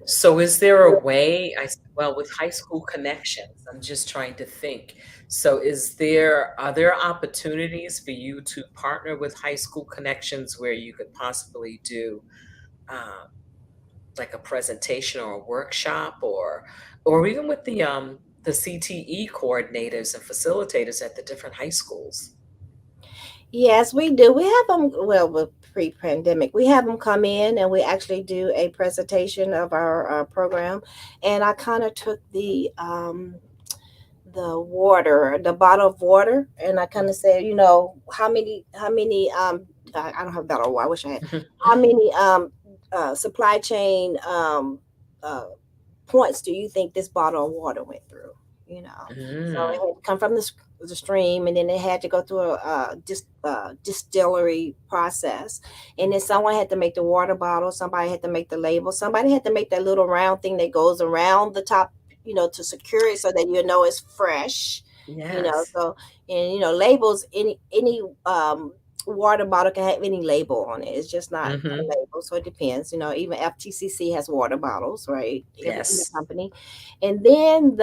Speaker 1: So is there a way well, with high school connections, I'm just trying to think. So are there opportunities for you to partner with high school connections where you could possibly do um, like a presentation or a workshop, or even with the CTE coordinators and facilitators at the different high schools?
Speaker 2: Yes, we do. We have them. Well, with pre-pandemic, we have them come in and we actually do a presentation of our program. And I kind of took the bottle of water, and I kind of said, how many I don't have a bottle of water. I wish I had. How many supply chain uh, points do you think this bottle of water went through? So it
Speaker 1: Mm.
Speaker 2: had to come from the stream, and then it had to go through a distillery process. And then someone had to make the water bottle, somebody had to make the label, somebody had to make that little round thing that goes around the top, to secure it so that it's fresh.
Speaker 1: Yes.
Speaker 2: So, and labels, any water bottle can have any label on it. It's just not a
Speaker 1: Hmm.
Speaker 2: label, so it depends. Even FTCC has water bottles, right? Every
Speaker 1: Yes.
Speaker 2: company. And then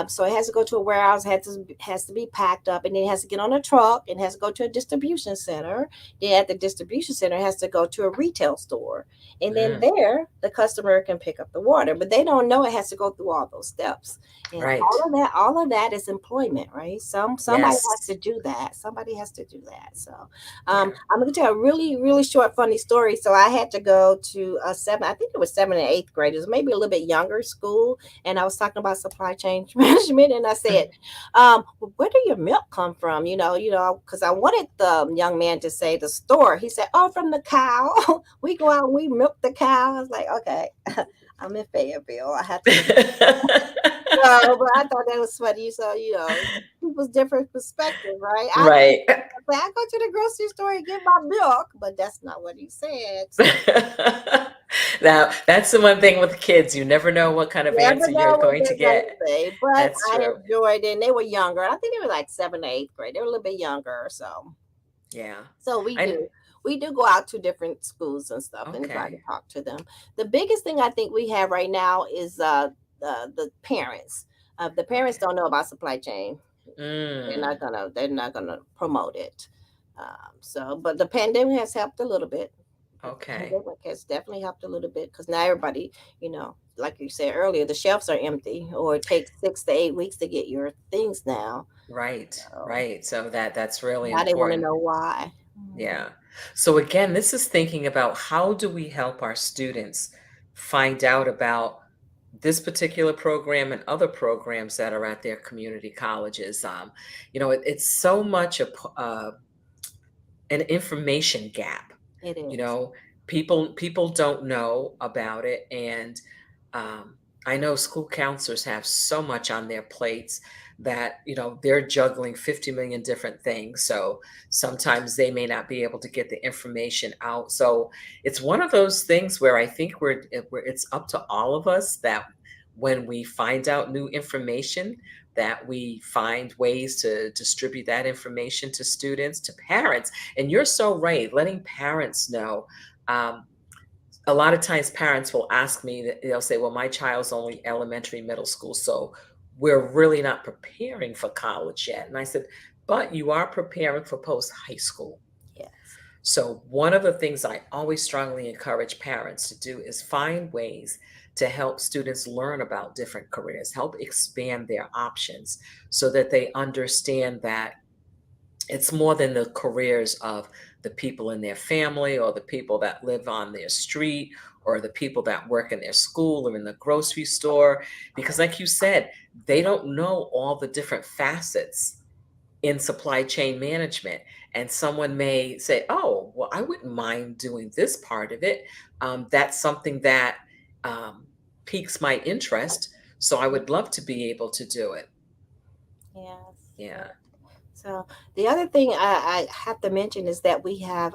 Speaker 2: so it has to go to a warehouse, has to be packed up, and then it has to get on a truck, and has to go to a distribution center. Then at the distribution center, it has to go to a retail store, and then
Speaker 1: Mm.
Speaker 2: there the customer can pick up the water, but they don't know it has to go through all those steps. And
Speaker 1: Right.
Speaker 2: all of that is employment, right? Somebody has
Speaker 1: Yes.
Speaker 2: to do that. Somebody has to do that. So
Speaker 1: Yeah.
Speaker 2: I'm going to tell a really, really short, funny story. So I had to go to I think it was 7th and 8th graders, maybe a little bit younger school. And I was talking about supply chain management. And I said, well, where do your milk come from? Because I wanted the young man to say the store. He said, oh, from the cow. We go out and we milk the cow. I was like, okay, I'm in Fayetteville. I had to look. No, but I thought that was funny. So, people's different perspective, right?
Speaker 1: Right.
Speaker 2: I go to the grocery store and get my milk, but that's not what he said. So
Speaker 1: Now, that's the one thing with kids. You never know what kind of
Speaker 2: never
Speaker 1: answer
Speaker 2: know
Speaker 1: you're
Speaker 2: what
Speaker 1: going to
Speaker 2: they're gonna
Speaker 1: get.
Speaker 2: say. But
Speaker 1: That's
Speaker 2: I
Speaker 1: true.
Speaker 2: enjoyed it. And they were younger. I think they were like 7th, 8th grade. They were a little bit younger.
Speaker 1: Yeah.
Speaker 2: So we
Speaker 1: I
Speaker 2: do. We do go out to different schools and stuff and try to
Speaker 1: okay.
Speaker 2: talk to them. The biggest thing I think we have right now is the parents. The parents
Speaker 1: Okay.
Speaker 2: don't know about supply chain.
Speaker 1: Mm.
Speaker 2: They're not gonna promote it. But the pandemic has helped a little bit. The
Speaker 1: Okay.
Speaker 2: pandemic has definitely helped a little bit because now everybody, like you said earlier, the shelves are empty, or it takes 6 to 8 weeks to get your things now.
Speaker 1: Right.
Speaker 2: So
Speaker 1: Right. So that's really
Speaker 2: now they want to
Speaker 1: important.
Speaker 2: know why.
Speaker 1: Yeah. So again, this is thinking about how do we help our students find out about this particular program and other programs that are at their community colleges. It's so much an information gap.
Speaker 2: It
Speaker 1: You
Speaker 2: is.
Speaker 1: know, people don't know about it, and I know school counselors have so much on their plates that they're juggling 50 million different things. So sometimes they may not be able to get the information out. So it's one of those things where I think it's up to all of us that when we find out new information, that we find ways to distribute that information to students, to parents. And you're so right, letting parents know. Um, a lot of times parents will ask me, that they'll say, well, my child's only elementary, middle school, so we're really not preparing for college yet. And I said, but you are preparing for post high school.
Speaker 2: Yes.
Speaker 1: So, one of the things I always strongly encourage parents to do is find ways to help students learn about different careers, help expand their options so that they understand that it's more than the careers of the people in their family or the people that live on their street or the people that work in their school or in the grocery store. Because, like you said, they don't know all the different facets in supply chain management. And someone may say, oh, well, I wouldn't mind doing this part of it. That's something that um, piques my interest. So I would love to be able to do it.
Speaker 2: Yes.
Speaker 1: Yeah.
Speaker 2: So the other thing I have to mention is that we have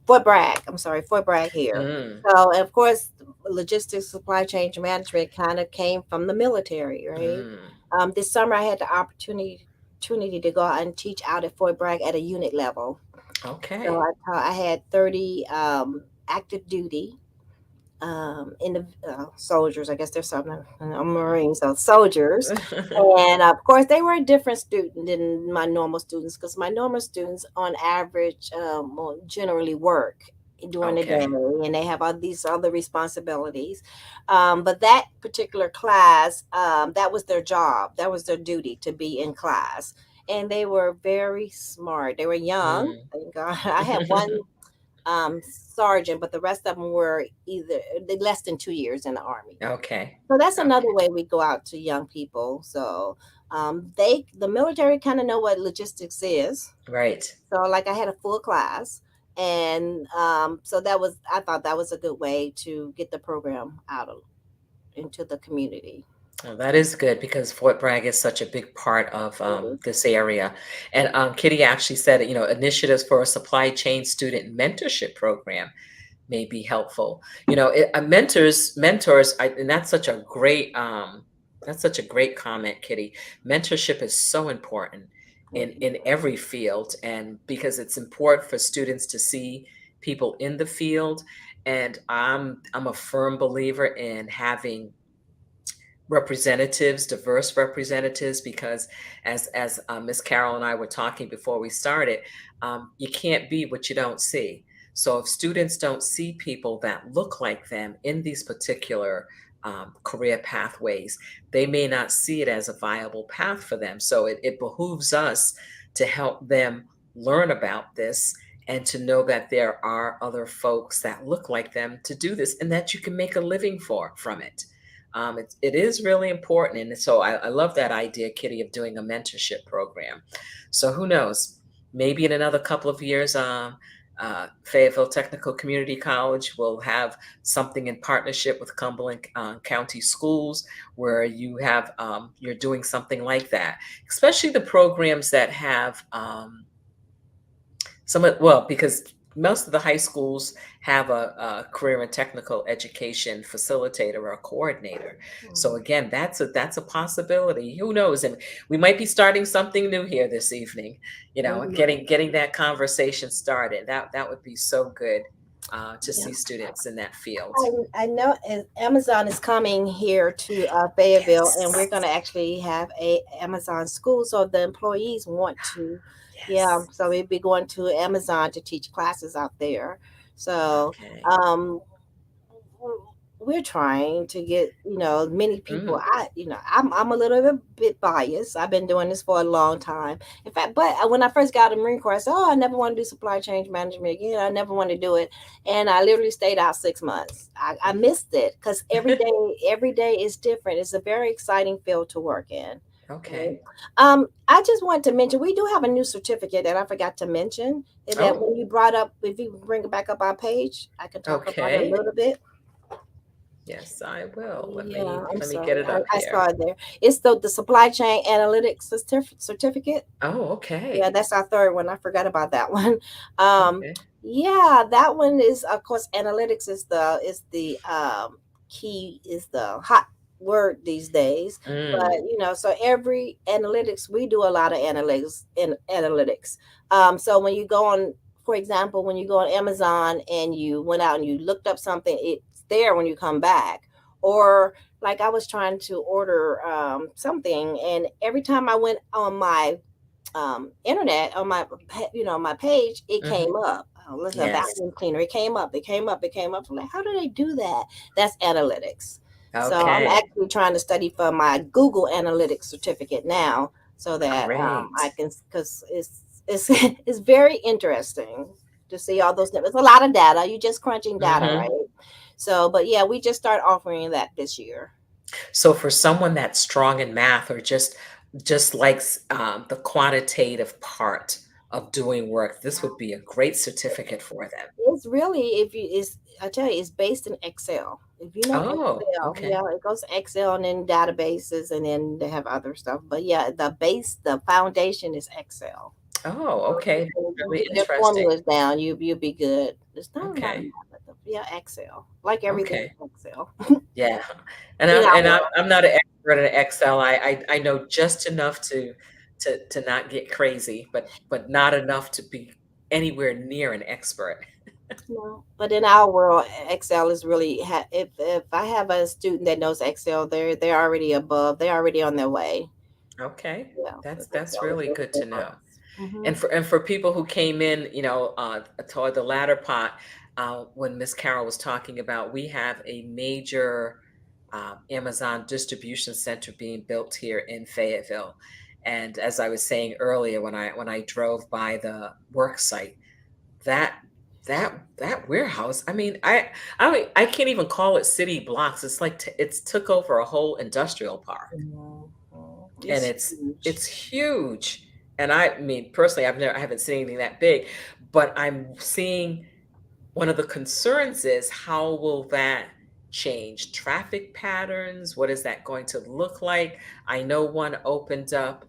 Speaker 2: Fort Bragg. I'm sorry, Fort Bragg here.
Speaker 1: Mm,
Speaker 2: So of course, logistics, supply chain management kind of came from the military, right?
Speaker 1: mm.
Speaker 2: This summer I had the opportunity to go out and teach out at Fort Bragg at a unit level. So
Speaker 1: Okay.
Speaker 2: I had 30 active duty in the soldiers. I guess there's some Marines, so soldiers. And of course, they were a different student than my normal students because my normal students, on average, will generally work during the day
Speaker 1: Okay.
Speaker 2: and they have all these other responsibilities. But that particular class, that was their job, that was their duty to be in class. And they were very smart. They were young.
Speaker 1: Mm.
Speaker 2: Thank God. I had one sergeant, but the rest of them were either less than 2 years in the Army.
Speaker 1: Okay.
Speaker 2: So that's another
Speaker 1: Okay.
Speaker 2: way we go out to young people. So the military kind of know what logistics is.
Speaker 1: Right.
Speaker 2: So like I had a full class, and so I thought that was a good way to get the program out into the community.
Speaker 1: Well, that is good because Fort Bragg is such a big part of
Speaker 2: Mhm.
Speaker 1: this area. And Kitty actually said, initiatives for a supply chain student mentorship program may be helpful. Mentors, and that's such a great comment, Kitty. Mentorship is so important in every field, and because it's important for students to see people in the field. And I'm a firm believer in having representatives, diverse representatives, because as Miss Carroll and I were talking before we started, you can't be what you don't see. So if students don't see people that look like them in these particular career pathways, they may not see it as a viable path for them. So it behooves us to help them learn about this and to know that there are other folks that look like them to do this and that you can make a living from it. It is really important. And so I love that idea, Kitty, of doing a mentorship program. So who knows? Maybe in another couple of years, Fayetteville Technical Community College will have something in partnership with Cumberland County Schools where you're doing something like that, especially the programs that have because most of the high schools have a career and technical education facilitator or a coordinator. So
Speaker 2: Mhm.
Speaker 1: again, that's a possibility. Who knows? And we might be starting something new here this evening.
Speaker 2: Mhm.
Speaker 1: Getting that conversation started. That would be so good to
Speaker 2: Yeah.
Speaker 1: see students in that field.
Speaker 2: I know Amazon is coming here to Fayetteville, and we're going
Speaker 1: Yes.
Speaker 2: to actually have a Amazon school. So the employees want to, yeah.
Speaker 1: Yes.
Speaker 2: So we'd be going to Amazon to teach classes out there. So
Speaker 1: Okay.
Speaker 2: um, we're trying to get many people.
Speaker 1: Mm,
Speaker 2: I'm a little bit biased. I've been doing this for a long time. In fact, but when I first got in the Marine Corps, I said, "Oh, I never want to do supply chain management again. I never want to do it." And I literally stayed out 6 months. I missed it because every day is different. It's a very exciting field to work in. Right.
Speaker 1: okay.
Speaker 2: I just want to mention we do have a new certificate that I forgot to mention. Is that
Speaker 1: Oh,
Speaker 2: when you brought up, if you bring it back up our page, I can talk about it a
Speaker 1: okay.
Speaker 2: little bit.
Speaker 1: Yes, I will. Let
Speaker 2: Yeah,
Speaker 1: me
Speaker 2: I'm
Speaker 1: let me get
Speaker 2: sorry.
Speaker 1: it up
Speaker 2: I
Speaker 1: here.
Speaker 2: saw it there. It's the supply chain analytics certificate.
Speaker 1: Oh,
Speaker 2: Yeah,
Speaker 1: okay.
Speaker 2: that's our third one. I forgot about that one. Um,
Speaker 1: Okay.
Speaker 2: yeah, that one is, of course, analytics is the key, is the hot word these days. But
Speaker 1: Mm,
Speaker 2: so every analytics, we do a lot of analytics. So when you go on, for example, when you go on Amazon and you went out and you looked up something, it's there when you come back. Or like I was trying to order something, and every time I went on my internet on my my page, it
Speaker 1: mhm.
Speaker 2: came up. Let's a
Speaker 1: Yes.
Speaker 2: vacuum cleaner. It came up. It came up. It came up. I'm like, how do they do that? That's analytics. So I'm
Speaker 1: Okay.
Speaker 2: actually trying to study for my Google Analytics certificate now, so that I
Speaker 1: Great.
Speaker 2: can, because it's it's very interesting to see all those. It's a lot of data. You just crunching data, right?
Speaker 1: Mhm.
Speaker 2: So, but yeah, we just start offering that this year.
Speaker 1: So for someone that's strong in math or just likes the quantitative part of doing work, this would be a great certificate for them.
Speaker 2: It's really, if you is I tell you, it's based in Excel. If you know
Speaker 1: Oh,
Speaker 2: Excel,
Speaker 1: okay.
Speaker 2: yeah, it goes to Excel and then databases, and then they have other stuff. But yeah, the foundation is Excel.
Speaker 1: Oh,
Speaker 2: So
Speaker 1: okay.
Speaker 2: you
Speaker 1: Really
Speaker 2: get their
Speaker 1: interesting.
Speaker 2: formulas down, you'll be good. It's not a lot of
Speaker 1: Okay.
Speaker 2: math, but yeah, Excel. Like everything
Speaker 1: Okay.
Speaker 2: is Excel.
Speaker 1: Yeah. And
Speaker 2: In
Speaker 1: I'm
Speaker 2: our
Speaker 1: and I'm
Speaker 2: world.
Speaker 1: I'm not an expert in Excel. I know just enough to not get crazy, but not enough to be anywhere near an expert.
Speaker 2: No, but in our world, Excel is really, if I have a student that knows Excel, they're already above, they're already on their way.
Speaker 1: Okay.
Speaker 2: Yeah,
Speaker 1: That's
Speaker 2: because
Speaker 1: that's
Speaker 2: Excel is
Speaker 1: really
Speaker 2: really
Speaker 1: good
Speaker 2: good
Speaker 1: to
Speaker 2: for
Speaker 1: know.
Speaker 2: us. Hmm.
Speaker 1: And for people who came in, toward the latter part, when Miss Carroll was talking about, we have a major Amazon distribution center being built here in Fayetteville. And as I was saying earlier, when I drove by the work site, that that warehouse, I mean, I can't even call it city blocks. It's like it's took over a whole industrial park,
Speaker 2: Mhm.
Speaker 1: and
Speaker 2: It's huge.
Speaker 1: it's huge. And I mean, personally, I haven't seen anything that big, but I'm seeing one of the concerns is how will that change traffic patterns? What is that going to look like? I know one opened up.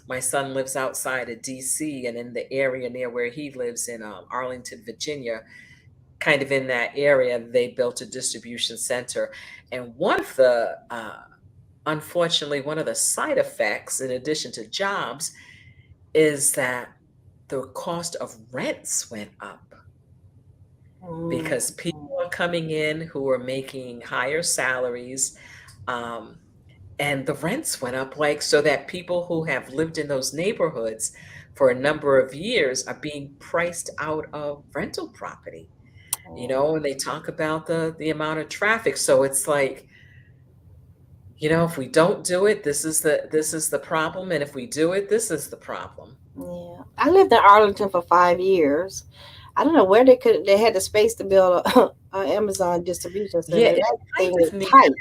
Speaker 1: My son lives outside of DC, and in the area near where he lives in Arlington, Virginia, kind of in that area, they built a distribution center. And unfortunately, one of the side effects, in addition to jobs, is that the cost of rents went up because people are coming in who are making higher salaries. Um, and the rents went up, like, so that people who have lived in those neighborhoods for a number of years are being priced out of rental property. And they talk about the amount of traffic. So it's like, if we don't do it, this is the problem, and if we do it, this is the problem.
Speaker 2: Yeah, I lived in Arlington for 5 years. I don't know where they had the space to build a Amazon distribution
Speaker 1: Yeah,
Speaker 2: center.
Speaker 1: it's
Speaker 2: That
Speaker 1: kind
Speaker 2: thing
Speaker 1: of
Speaker 2: is
Speaker 1: near.
Speaker 2: tight.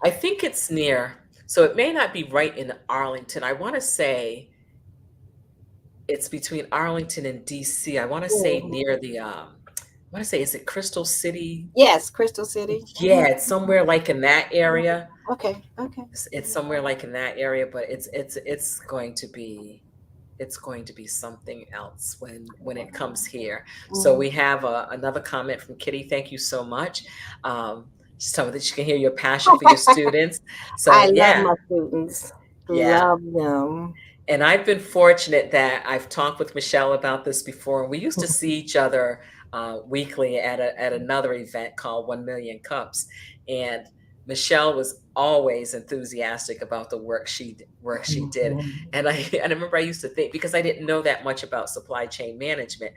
Speaker 1: I think it's near. So it may not be right in Arlington. I want to say it's between Arlington and DC. I want to say
Speaker 2: Mhm.
Speaker 1: near I want to say, is it Crystal City?
Speaker 2: Yes, Crystal City.
Speaker 1: Yeah, it's somewhere like in that area.
Speaker 2: Okay, okay.
Speaker 1: It's somewhere like in that area, but it's going to be something else when it comes here. So
Speaker 2: Mhm.
Speaker 1: we have another comment from Kitty. Thank you so much. So that you can hear your passion for your students.
Speaker 2: I
Speaker 1: So
Speaker 2: love
Speaker 1: yeah,
Speaker 2: my students.
Speaker 1: yeah.
Speaker 2: Love them.
Speaker 1: And I've been fortunate that I've talked with Michelle about this before. And we used to see each other weekly at another event called 1 Million Cups. And Michelle was always enthusiastic about the work she did. And I remember I used to think, because I didn't know that much about supply chain management,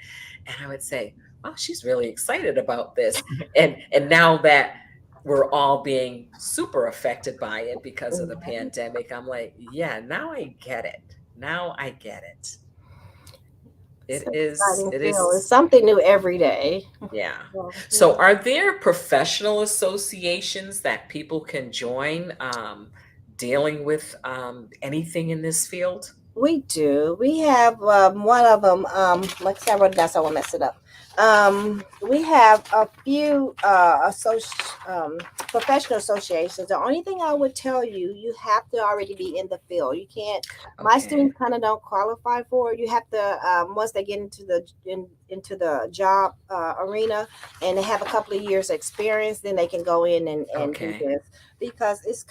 Speaker 1: and I would say, "Oh, she's really excited about this." And now that we're all being super affected by it because of the pandemic, I'm like, yeah, now I get it. Now I get it.
Speaker 2: It's
Speaker 1: It
Speaker 2: an
Speaker 1: is,
Speaker 2: exciting
Speaker 1: it
Speaker 2: field. It's
Speaker 1: is,
Speaker 2: something new every day.
Speaker 1: yeah.
Speaker 2: So, yeah.
Speaker 1: So are there professional associations that people can join dealing with anything in this field?
Speaker 2: We do. We have one of them. Like I said, I wrote it down so I won't mess it up. We have a few professional associations. The only thing I would tell you, you have to already be in the field. You can't. My
Speaker 1: Okay.
Speaker 2: students kind of don't qualify for it. You have to once they get into the job arena and they have a couple of years experience, then they can go in and do
Speaker 1: Okay.
Speaker 2: this because it's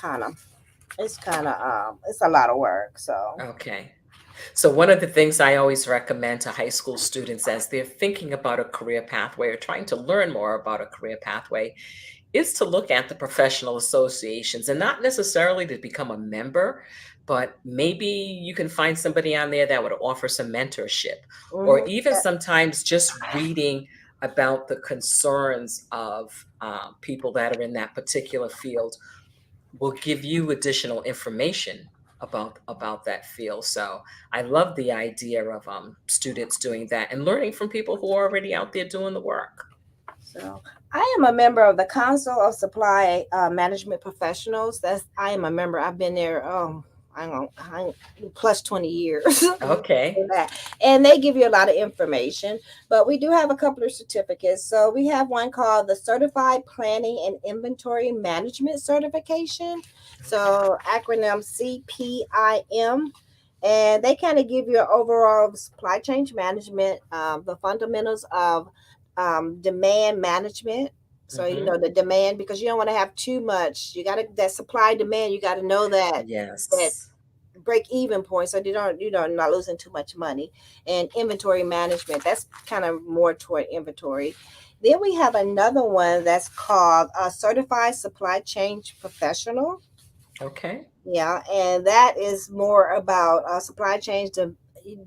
Speaker 2: a lot of work. So.
Speaker 1: Okay. So one of the things I always recommend to high school students as they're thinking about a career pathway or trying to learn more about a career pathway is to look at the professional associations, and not necessarily to become a member, but maybe you can find somebody on there that would offer some mentorship, or
Speaker 2: Mhm.
Speaker 1: even sometimes just reading about the concerns of people that are in that particular field will give you additional information about that field. So I love the idea of students doing that and learning from people who are already out there doing the work.
Speaker 2: So I am a member of the Council of Supply Management Professionals. I am a member. I've been there. I plus 20 years.
Speaker 1: Okay.
Speaker 2: And they give you a lot of information. But we do have a couple of certificates. So we have one called the Certified Planning and Inventory Management Certification. So acronym CPIM. And they kind of give you an overall supply chain management, the fundamentals of demand management. So you
Speaker 1: Hmm.
Speaker 2: know the demand, because you don't want to have too much. You got to that supply demand. You got to know that
Speaker 1: Yes.
Speaker 2: break even point, so you don't not losing too much money. And inventory management, that's kind of more toward inventory. Then we have another one that's called a certified supply chain professional.
Speaker 1: Okay.
Speaker 2: Yeah, and that is more about supply chains.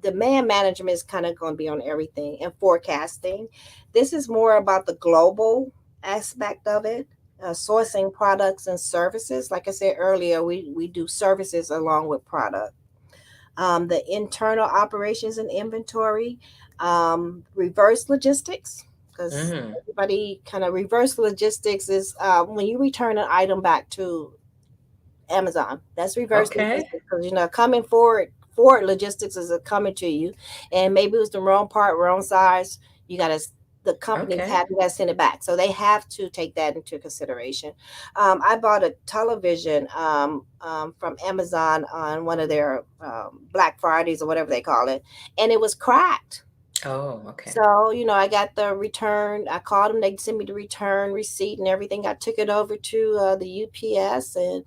Speaker 2: Demand management is kind of going to be on everything, and forecasting. This is more about the global aspect of it, sourcing products and services. Like I said earlier, we do services along with product. The internal operations and inventory, reverse logistics, because
Speaker 1: Mm.
Speaker 2: everybody kind of reverse logistics is when you return an item back to Amazon. That's reverse
Speaker 1: Okay.
Speaker 2: logistics, because coming forward logistics is coming to you, and maybe it was the wrong part, wrong size. You got to the companies
Speaker 1: Okay.
Speaker 2: have, you got to send it back. So they have to take that into consideration. I bought a television from Amazon on one of their Black Fridays or whatever they call it, and it was cracked.
Speaker 1: Oh, okay.
Speaker 2: So, I got the return. I called them. They sent me the return receipt and everything. I took it over to the UPS, and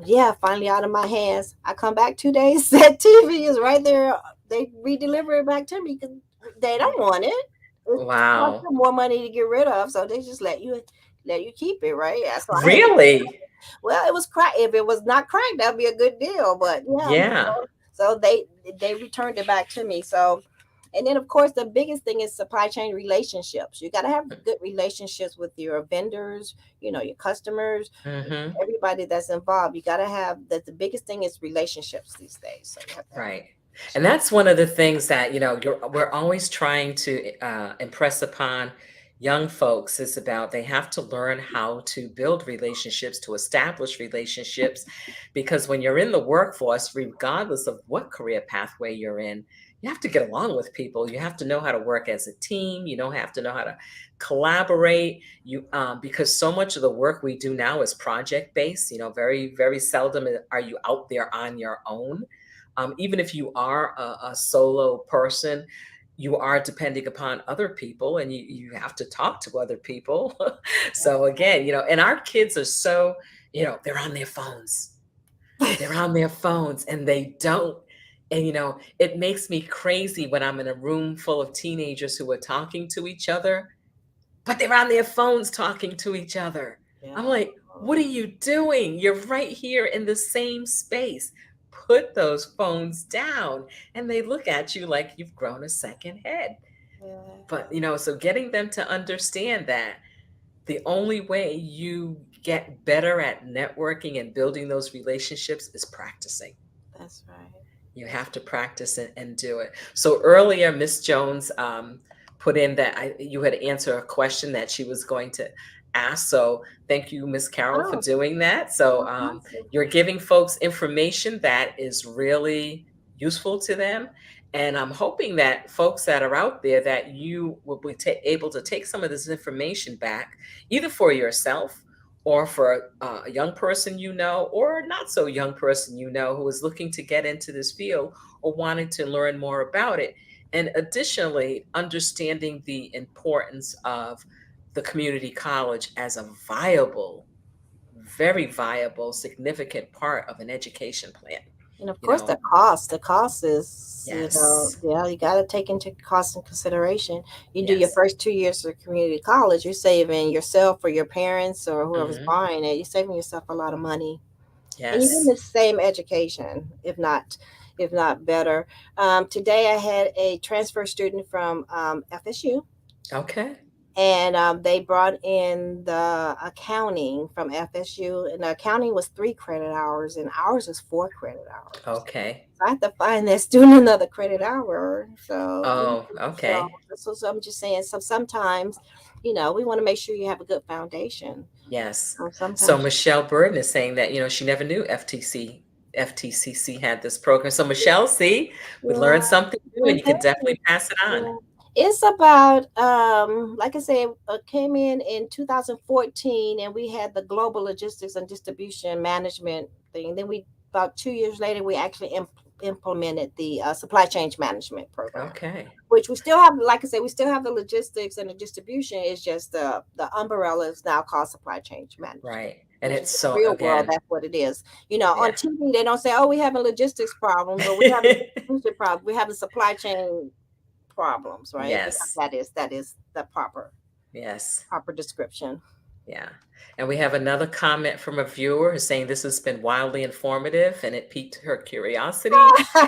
Speaker 2: yeah, finally out of my hands. I come back 2 days. That TV is right there. They re-deliver it back to me because they don't want it. It costs
Speaker 1: Wow.
Speaker 2: them more money to get rid of, so they just let you keep it, right? Yeah, so I had to.
Speaker 1: Really?
Speaker 2: Well, it was cracked. If it was not cracked, that'd be a good deal. But yeah,
Speaker 1: Yeah.
Speaker 2: so they returned it back to me. So, and then of course the biggest thing is supply chain relationships. You got to have good relationships with your vendors, your customers,
Speaker 1: Mm-hmm.
Speaker 2: everybody that's involved. You got to have that. The biggest thing is relationships these days. So you have to have
Speaker 1: Right. And that's one of the things that, we're always trying to impress upon young folks is about they have to learn how to build relationships, to establish relationships, because when you're in the workforce, regardless of what career pathway you're in, you have to get along with people. You have to know how to work as a team. You don't have to know how to collaborate. Because so much of the work we do now is project based. Very, very seldom are you out there on your own. Even if you are a solo person, you are depending upon other people and you have to talk to other people. So again, and our kids are so, they're on their phones. They're on their phones and they don't. And, it makes me crazy when I'm in a room full of teenagers who are talking to each other, but they're on their phones talking to each other. I'm
Speaker 2: yeah.
Speaker 1: like, what are you doing? You're right here in the same space. Put those phones down. And they look at you like you've grown a second head.
Speaker 2: Yeah.
Speaker 1: But, so getting them to understand that the only way you get better at networking and building those relationships is practicing.
Speaker 2: That's right.
Speaker 1: You
Speaker 2: That's
Speaker 1: have to practice and do it. So earlier, Miss Jones put in that you had answered a question that she was going to ask. So thank you, Miss Carroll, for
Speaker 2: oh,
Speaker 1: doing that. So
Speaker 2: awesome.
Speaker 1: you're giving folks information that is really useful to them. And I'm hoping that folks that are out there that you will be able to take some of this information back, either for yourself or for a young person or not so young person who is looking to get into this field or wanting to learn more about it. And additionally, understanding the importance of the community college as a viable, very viable, significant part of an education plan.
Speaker 2: And of
Speaker 1: You
Speaker 2: course, the
Speaker 1: know,
Speaker 2: cost. The cost is,
Speaker 1: yes,
Speaker 2: yeah, you got to take into cost and consideration. You do your
Speaker 1: yes,
Speaker 2: first 2 years of community college, you're saving yourself or your parents or whoever's
Speaker 1: hmm,
Speaker 2: buying it. You're saving yourself a lot of money, and you're getting
Speaker 1: yes.
Speaker 2: the same education, if not better. Today, I had a transfer student from FSU,
Speaker 1: Okay,
Speaker 2: and they brought in the accounting from FSU, and the accounting was 3 credit hours, and ours was 4 credit hours.
Speaker 1: okay.
Speaker 2: So I have to find that student another credit hour. So,
Speaker 1: Oh,
Speaker 2: so,
Speaker 1: okay.
Speaker 2: so I'm just saying. So sometimes, we want to make sure you have a good foundation.
Speaker 1: Yes. So
Speaker 2: Sometimes,
Speaker 1: Michelle Burden is saying that, she never knew FTCC had this program. So Michelle, see, we
Speaker 2: yeah.
Speaker 1: learned something new and you can definitely pass it on.
Speaker 2: Yeah. It's about like I said, came in 2014, and we had the global logistics and distribution management thing. Then we about 2 years later we actually implemented the supply chain management program,
Speaker 1: Okay.
Speaker 2: which we still have. Like I said, we still have the logistics and the distribution. It's just the umbrella is now called supply chain management.
Speaker 1: Right. And
Speaker 2: Which is
Speaker 1: it's
Speaker 2: in the
Speaker 1: so
Speaker 2: real world,
Speaker 1: again,
Speaker 2: that's what it is. On
Speaker 1: yeah.
Speaker 2: TV, they don't say, "Oh, we have a logistics problem," or "We have a distribution problem." We have a supply chain problems, right? Because
Speaker 1: Yes.
Speaker 2: that is the proper
Speaker 1: Yes.
Speaker 2: proper description.
Speaker 1: Yeah. And we have another comment from a viewer who's saying this has been wildly informative and it piqued her curiosity.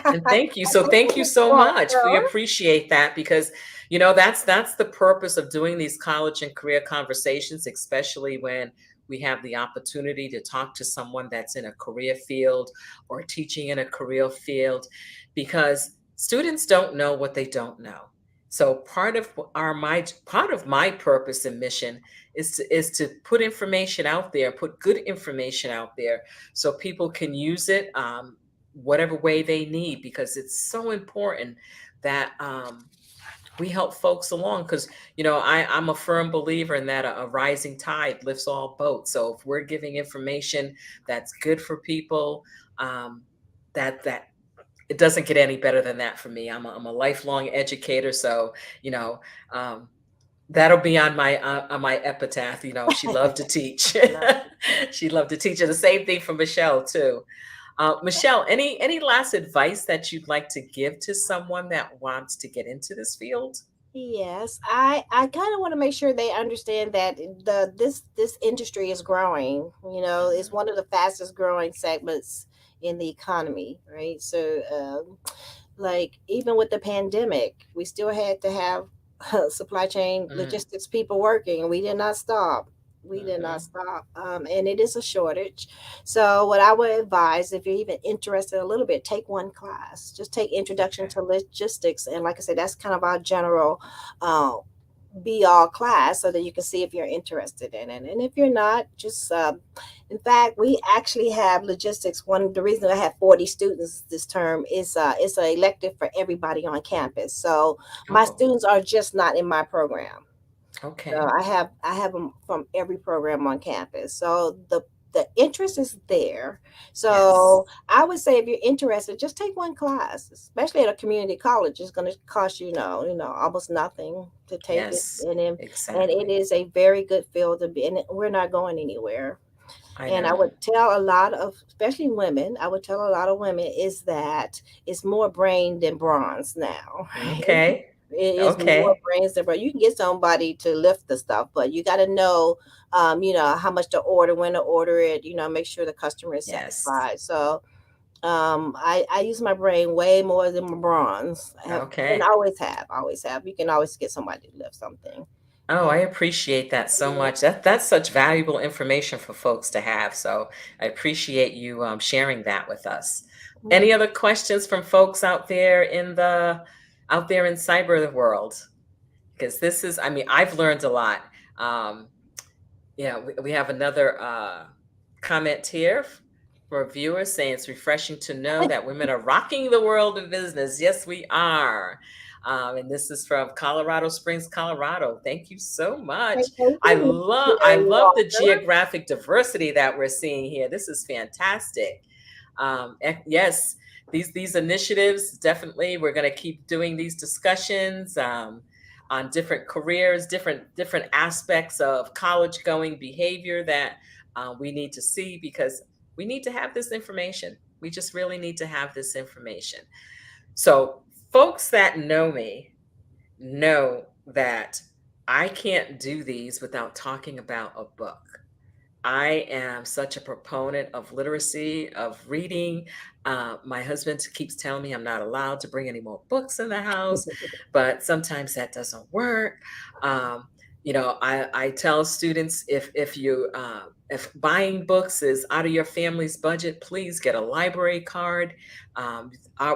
Speaker 1: And thank you. So thank you so much. We appreciate that because that's the purpose of doing these college and career conversations, especially when we have the opportunity to talk to someone that's in a career field or teaching in a career field, because students don't know what they don't know. So part of my purpose and mission is to put information out there, put good information out there, so people can use it whatever way they need, because it's so important that we help folks along because I'm a firm believer in that a rising tide lifts all boats. So if we're giving information that's good for people, um, that it doesn't get any better than that for me. I'm a lifelong educator, so you know um, that'll be on my epitaph. She loved to teach.
Speaker 2: Love
Speaker 1: She loved to teach, and the same thing for Michelle too. Michelle, any last advice that you'd like to give to someone that wants to get into this field?
Speaker 2: Yes, I kind of want to make sure they understand that this industry is growing. You know, it's
Speaker 1: Mhm.
Speaker 2: one of the fastest growing segments in the economy, right? So, like even with the pandemic, we still had to have supply chain
Speaker 1: Mm,
Speaker 2: logistics people working, and we did not stop. We did not
Speaker 1: mhm.
Speaker 2: stop, and it is a shortage. So, what I would advise, if you're even interested a little bit, take one class. Just take Introduction
Speaker 1: Okay.
Speaker 2: to Logistics, and like I said, that's kind of our general uh, be all class, so that you can see if you're interested in it. And if you're not, just in fact, we actually have logistics. One of the reasons I have 40 students this term is it's an elective for everybody on campus. So my
Speaker 1: Oh,
Speaker 2: students are just not in my program. So
Speaker 1: okay.
Speaker 2: I have them from every program on campus. So the interest is there.
Speaker 1: Yes.
Speaker 2: So I would say if you're interested, just take one class, especially at a community college. It's going to cost almost nothing to take it,
Speaker 1: Yes.
Speaker 2: and it
Speaker 1: Exactly.
Speaker 2: is a very good field to be. And we're not going anywhere.
Speaker 1: I
Speaker 2: And I
Speaker 1: know.
Speaker 2: would tell a lot of, especially women, I would tell a lot of women is that it's more brain than bronze now.
Speaker 1: Okay.
Speaker 2: It is more
Speaker 1: Okay.
Speaker 2: brains than bronze. You can get somebody to lift the stuff, but you got to know, how much to order, when to order it. Make sure the customer is
Speaker 1: Yes.
Speaker 2: satisfied. So, I use my brain way more than my bronze. And I
Speaker 1: Okay.
Speaker 2: always have. You can always get somebody to lift something.
Speaker 1: Oh, I appreciate that so
Speaker 2: Yeah.
Speaker 1: much. That's such valuable information for folks to have. So I appreciate you sharing that with us. Any other questions from folks out there in cyber world? Because this is, I mean, I've learned a lot. Um, yeah, we have another comment here for a viewer saying it's refreshing to know that women are rocking the world of business. Yes, we are. And this is from Colorado Springs, Colorado. Thank you so much.
Speaker 2: Thank you,
Speaker 1: I
Speaker 2: Mary
Speaker 1: love the
Speaker 2: Walker.
Speaker 1: geographic diversity that we're seeing here. This is fantastic. Yes, these initiatives definitely. We're going to keep doing these discussions. On different careers, different aspects of college going behavior that we need to see because we need to have this information. We just really need to have this information. So, folks that know me know that I can't do these without talking about a book. I am such a proponent of literacy, of reading. My husband keeps telling me I'm not allowed to bring any more books in the house, but sometimes that doesn't work. Um, I tell students if buying books is out of your family's budget, please get a library card.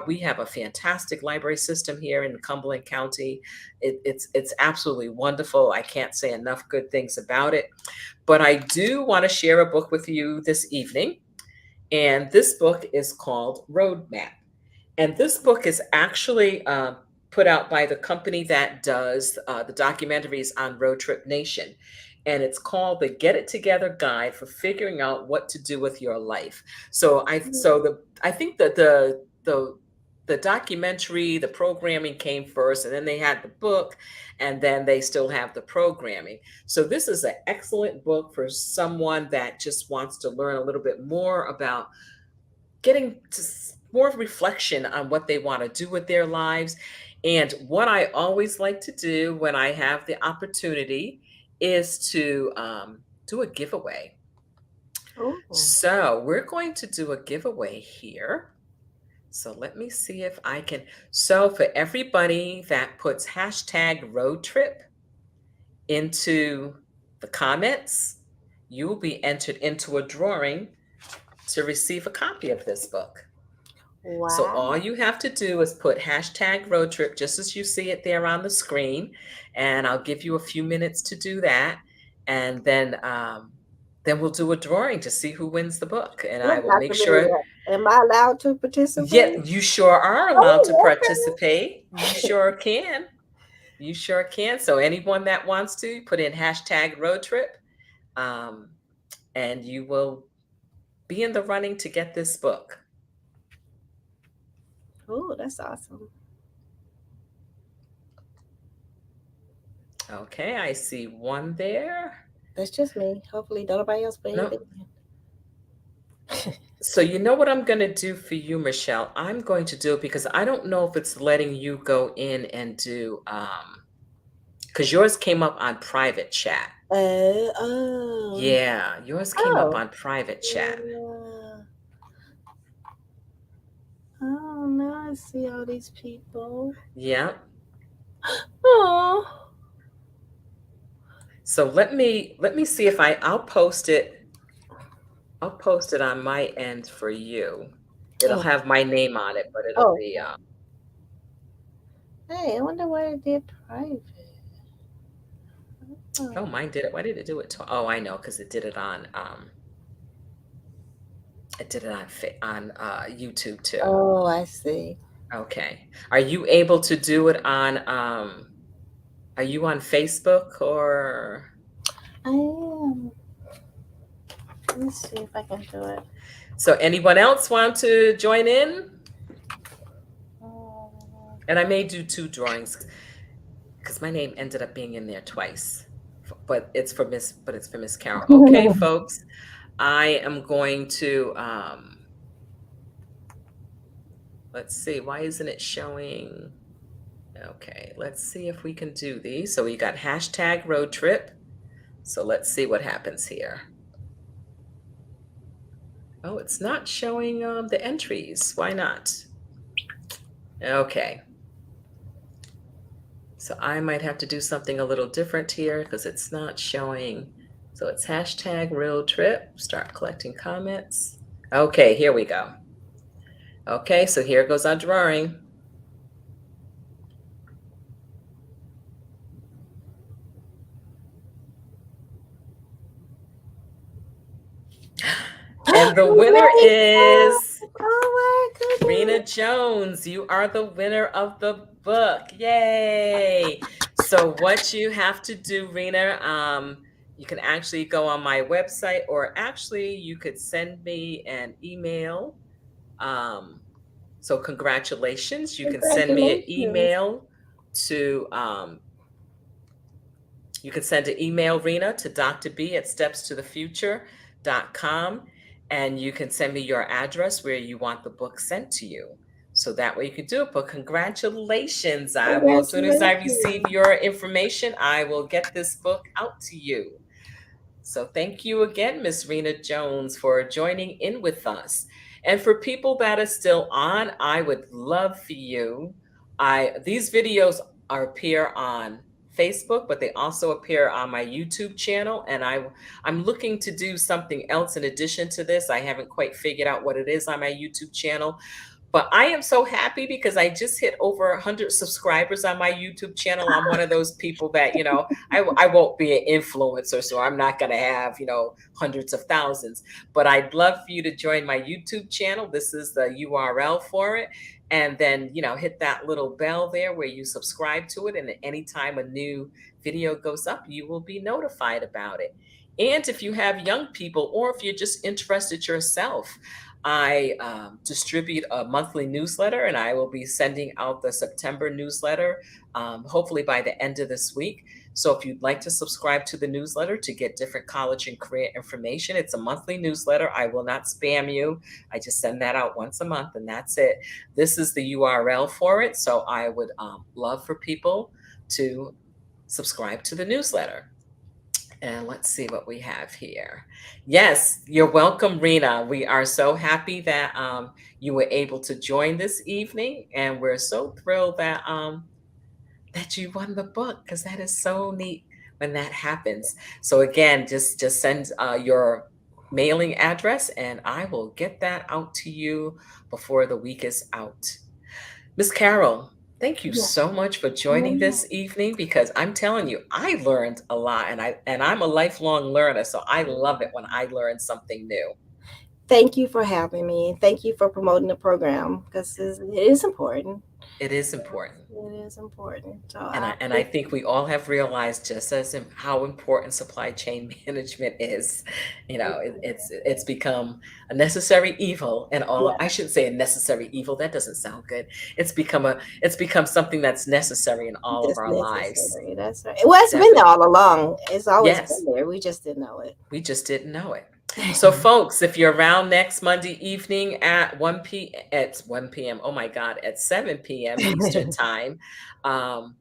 Speaker 1: We have a fantastic library system here in Cumberland County. It's absolutely wonderful. I can't say enough good things about it. But I do want to share a book with you this evening. And this book is called Roadmap. And this book is actually put out by the company that does the documentaries on Road Trip Nation. And it's called the Get It Together Guide for Figuring Out What to Do with Your Life. I think that the documentary, the programming came first, and then they had the book, and then they still have the programming. So this is an excellent book for someone that just wants to learn a little bit more about getting to more reflection on what they want to do with their lives. And what I always like to do when I have the opportunity is to do a giveaway.
Speaker 2: Oh,
Speaker 1: So we're going to do a giveaway here. So let me see if I can. So for everybody that puts hashtag road trip into the comments, you will be entered into a drawing to receive a copy of this book. So all
Speaker 2: wow.
Speaker 1: you have to do is put hashtag road trip just as you see it there on the screen, and I'll give you a few minutes to do that, and then we'll do a drawing to see who wins the book, and I
Speaker 2: Look,
Speaker 1: will make
Speaker 2: Dr.
Speaker 1: sure.
Speaker 2: Mary, am I allowed to
Speaker 1: Yeah,
Speaker 2: participate?
Speaker 1: you sure are allowed to
Speaker 2: Oh,
Speaker 1: participate. You sure can. You sure can. So anyone that wants to put in hashtag road trip, um, and you will be in the running to get this book.
Speaker 2: Oh, that's awesome.
Speaker 1: Okay, I see one there.
Speaker 2: That's just me. Hopefully, nobody else put
Speaker 1: No.
Speaker 2: anything.
Speaker 1: So you know what I'm going to do for you, Michelle? I'm going to do it because I don't know if it's letting you go in and do because yours came up on private chat.
Speaker 2: Oh.
Speaker 1: Yeah, yours came up
Speaker 2: Oh.
Speaker 1: on private chat.
Speaker 2: Oh, now I see all these people.
Speaker 1: Yeah.
Speaker 2: Oh.
Speaker 1: So let me see if I'll post it. I'll post it on my end for you. It'll
Speaker 2: Oh.
Speaker 1: have my name on it, but it'll be
Speaker 2: Hey, I wonder why it did private.
Speaker 1: oh, mine did it. Why did it do it? Oh, I know, because it did it on YouTube too.
Speaker 2: Oh, I see.
Speaker 1: Okay. Are you able to do it on are you on Facebook or?
Speaker 2: I am. Let me see if I can do it.
Speaker 1: So anyone else want to join in? And I may do 2 drawings because my name ended up being in there twice. But it's for Miss Carroll. Okay, folks. I am going to let's see, why isn't it showing? Okay, let's see if we can do these. So we got hashtag road trip. So let's see what happens here. Oh, it's not showing the entries. Why not? Okay. So I might have to do something a little different here because it's not showing. So it's hashtag road trip. Start collecting comments. Okay, here we go. Okay, so here goes our drawing. And the winner is Rena Jones. You are the winner of the book. Yay! So what you have to do, Rena, you can actually go on my website, or actually you could send me an email. So congratulations. You can send me an email to you can send an email, Rena, to Dr. B at stepstothefuture.com. And you can send me your address where you want the book sent to you. So that way you can do it. But congratulations. I will, as soon as I receive your information, I will get this book out to you. So thank you again, Miss Rena Jones, for joining in with us. And for people that are still on, I would love for you. These videos appear on Facebook, but they also appear on my YouTube channel. And I'm looking to do something else in addition to this. I haven't quite figured out what it is on my YouTube channel. But I am so happy because I just hit over 100 subscribers on my YouTube channel. I'm one of those people that, I won't be an influencer, so I'm not going to have, hundreds of thousands. But I'd love for you to join my YouTube channel. This is the URL for it. And then, hit that little bell there where you subscribe to it. And anytime a new video goes up, you will be notified about it. And if you have young people, or if you're just interested yourself, I distribute a monthly newsletter, and I will be sending out the September newsletter, hopefully by the end of this week. So if you'd like to subscribe to the newsletter to get different college and career information, it's a monthly newsletter. I will not spam you. I just send that out once a month, and that's it. This is the URL for it. So I would love for people to subscribe to the newsletter. And let's see what we have here. Yes, you're welcome, Rena. We are so happy that you were able to join this evening, and we're so thrilled that that you won the book, because that is so neat when that happens. So again, just send your mailing address, and I will get that out to you before the week is out. Miss Carroll, thank you so much for joining this evening, because I'm telling you, I learned a lot, and I'm a lifelong learner, so I love it when I learn something new.
Speaker 2: Thank you for having me. Thank you for promoting the program because it is important.
Speaker 1: It is important.
Speaker 2: It is important. So
Speaker 1: And I think we all have realized just as how important supply chain management is. It's become a necessary evil, and I
Speaker 2: yeah,
Speaker 1: shouldn't say a necessary evil. That doesn't sound good. It's become something that's necessary in all of
Speaker 2: that's
Speaker 1: our lives.
Speaker 2: necessary. That's right. Well, it's been there
Speaker 1: Definitely.
Speaker 2: all along. It's always
Speaker 1: Yes.
Speaker 2: been there. We just didn't know it.
Speaker 1: We just didn't know it. So, folks, if you're around next Monday evening at 1 p.m., oh my God, at 7 p.m. Eastern Time, um,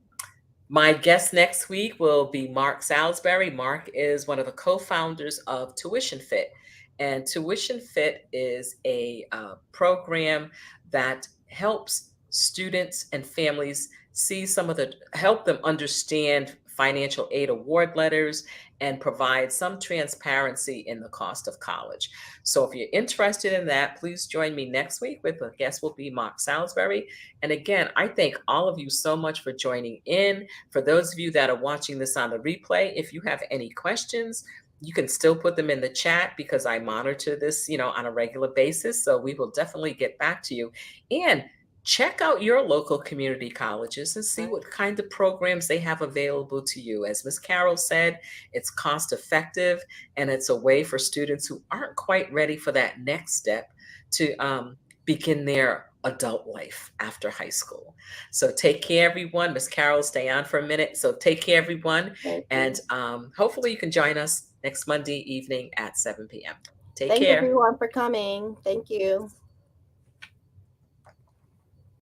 Speaker 1: my guest next week will be Mark Salisbury. Mark is one of the co-founders of Tuition Fit, and Tuition Fit is a program that helps students and families see help them understand financial aid award letters and provide some transparency in the cost of college. So if you're interested in that, please join me next week with the guest will be Mark Salisbury. And again, I thank all of you so much for joining in. For those of you that are watching this on the replay, if you have any questions, you can still put them in the chat because I monitor this, on a regular basis. So we will definitely get back to you. And check out your local community colleges and see what kind of programs they have available to you. As Ms. Carroll said, it's cost effective and it's a way for students who aren't quite ready for that next step to begin their adult life after high school. So take care, everyone. Ms. Carroll, stay on for a minute. So take care, everyone.
Speaker 2: Thank you.
Speaker 1: And hopefully you can join us next Monday evening at 7 p.m. Take
Speaker 2: Thank
Speaker 1: care.
Speaker 2: everyone for coming. Thank you.